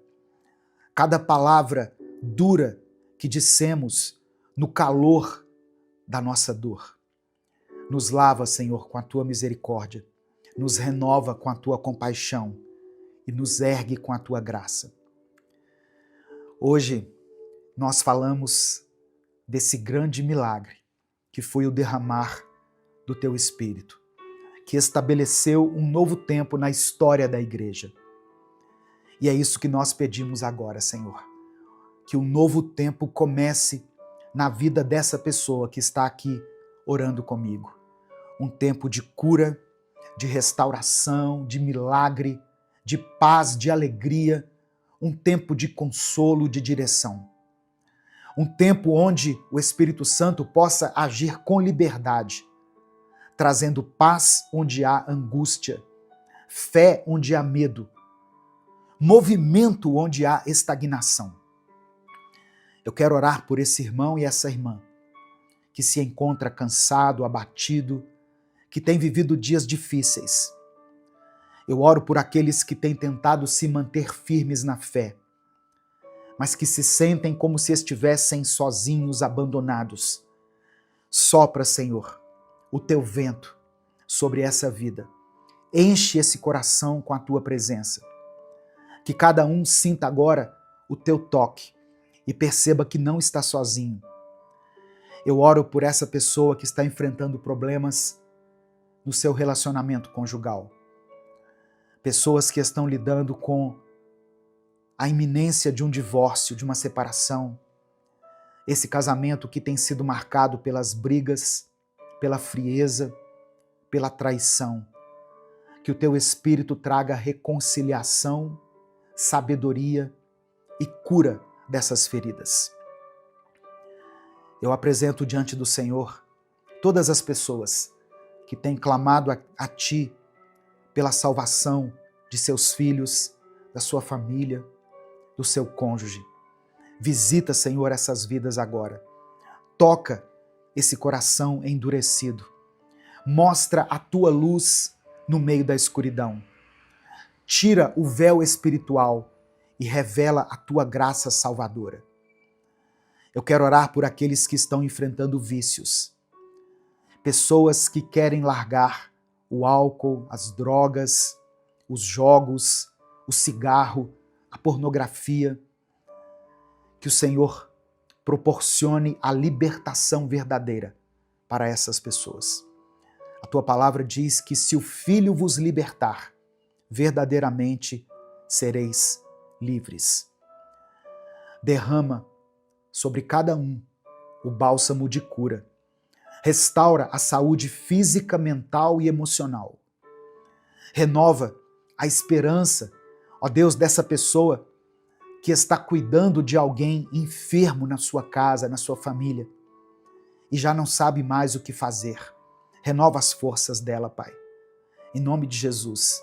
cada palavra dura que dissemos no calor da nossa dor. Nos lava, Senhor, com a Tua misericórdia, nos renova com a Tua compaixão e nos ergue com a Tua graça. Hoje nós falamos desse grande milagre que foi o derramar do Teu Espírito, que estabeleceu um novo tempo na história da igreja. E é isso que nós pedimos agora, Senhor, que um novo tempo comece na vida dessa pessoa que está aqui orando comigo. Um tempo de cura, de restauração, de milagre, de paz, de alegria, um tempo de consolo, de direção. Um tempo onde o Espírito Santo possa agir com liberdade, trazendo paz onde há angústia, fé onde há medo, movimento onde há estagnação. Eu quero orar por esse irmão e essa irmã que se encontra cansado, abatido, que tem vivido dias difíceis. Eu oro por aqueles que têm tentado se manter firmes na fé, mas que se sentem como se estivessem sozinhos, abandonados. Sopra, Senhor, o Teu vento sobre essa vida. Enche esse coração com a Tua presença. Que cada um sinta agora o Teu toque e perceba que não está sozinho. Eu oro por essa pessoa que está enfrentando problemas no seu relacionamento conjugal. Pessoas que estão lidando com a iminência de um divórcio, de uma separação. Esse casamento que tem sido marcado pelas brigas, pela frieza, pela traição. Que o teu Espírito traga reconciliação, sabedoria e cura dessas feridas. Eu apresento diante do Senhor todas as pessoas que têm clamado a Ti pela salvação de seus filhos, da sua família, do seu cônjuge. Visita, Senhor, essas vidas agora. Toca esse coração endurecido. Mostra a Tua luz no meio da escuridão. Tira o véu espiritual e revela a Tua graça salvadora. Eu quero orar por aqueles que estão enfrentando vícios. Pessoas que querem largar o álcool, as drogas, os jogos, o cigarro, a pornografia. Que o Senhor proporcione a libertação verdadeira para essas pessoas. A Tua palavra diz que se o Filho vos libertar, verdadeiramente sereis livres. Derrama sobre cada um o bálsamo de cura. Restaura a saúde física, mental e emocional. Renova a esperança, ó Deus, dessa pessoa que está cuidando de alguém enfermo na sua casa, na sua família, e já não sabe mais o que fazer. Renova as forças dela, Pai. Em nome de Jesus.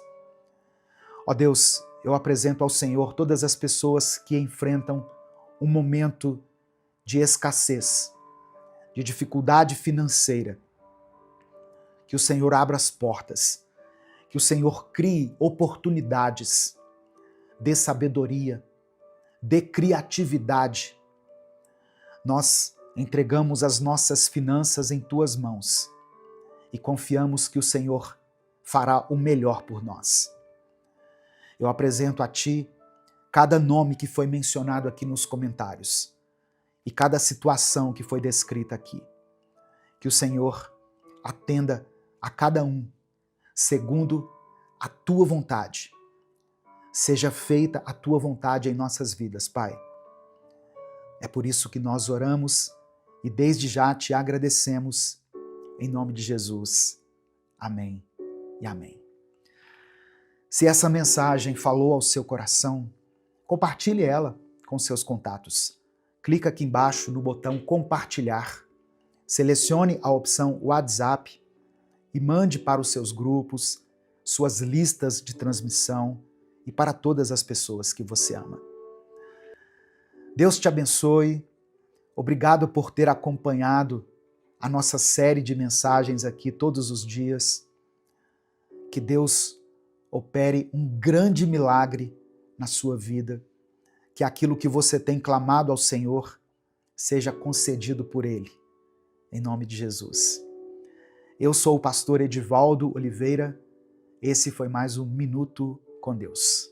Ó Deus, eu apresento ao Senhor todas as pessoas que enfrentam um momento de escassez, de dificuldade financeira. Que o Senhor abra as portas, que o Senhor crie oportunidades, dê sabedoria, dê criatividade. Nós entregamos as nossas finanças em Tuas mãos e confiamos que o Senhor fará o melhor por nós. Eu apresento a Ti cada nome que foi mencionado aqui nos comentários e cada situação que foi descrita aqui. Que o Senhor atenda a cada um segundo a Tua vontade. Seja feita a Tua vontade em nossas vidas, Pai. É por isso que nós oramos e desde já Te agradecemos, em nome de Jesus. Amém e amém. Se essa mensagem falou ao seu coração, compartilhe ela com seus contatos. Clica aqui embaixo no botão compartilhar, selecione a opção WhatsApp e mande para os seus grupos, suas listas de transmissão e para todas as pessoas que você ama. Deus te abençoe. Obrigado por ter acompanhado a nossa série de mensagens aqui todos os dias. Que Deus opere um grande milagre na sua vida. Que aquilo que você tem clamado ao Senhor seja concedido por Ele. Em nome de Jesus. Eu sou o pastor Edivaldo Oliveira. Esse foi mais um Minuto com Deus.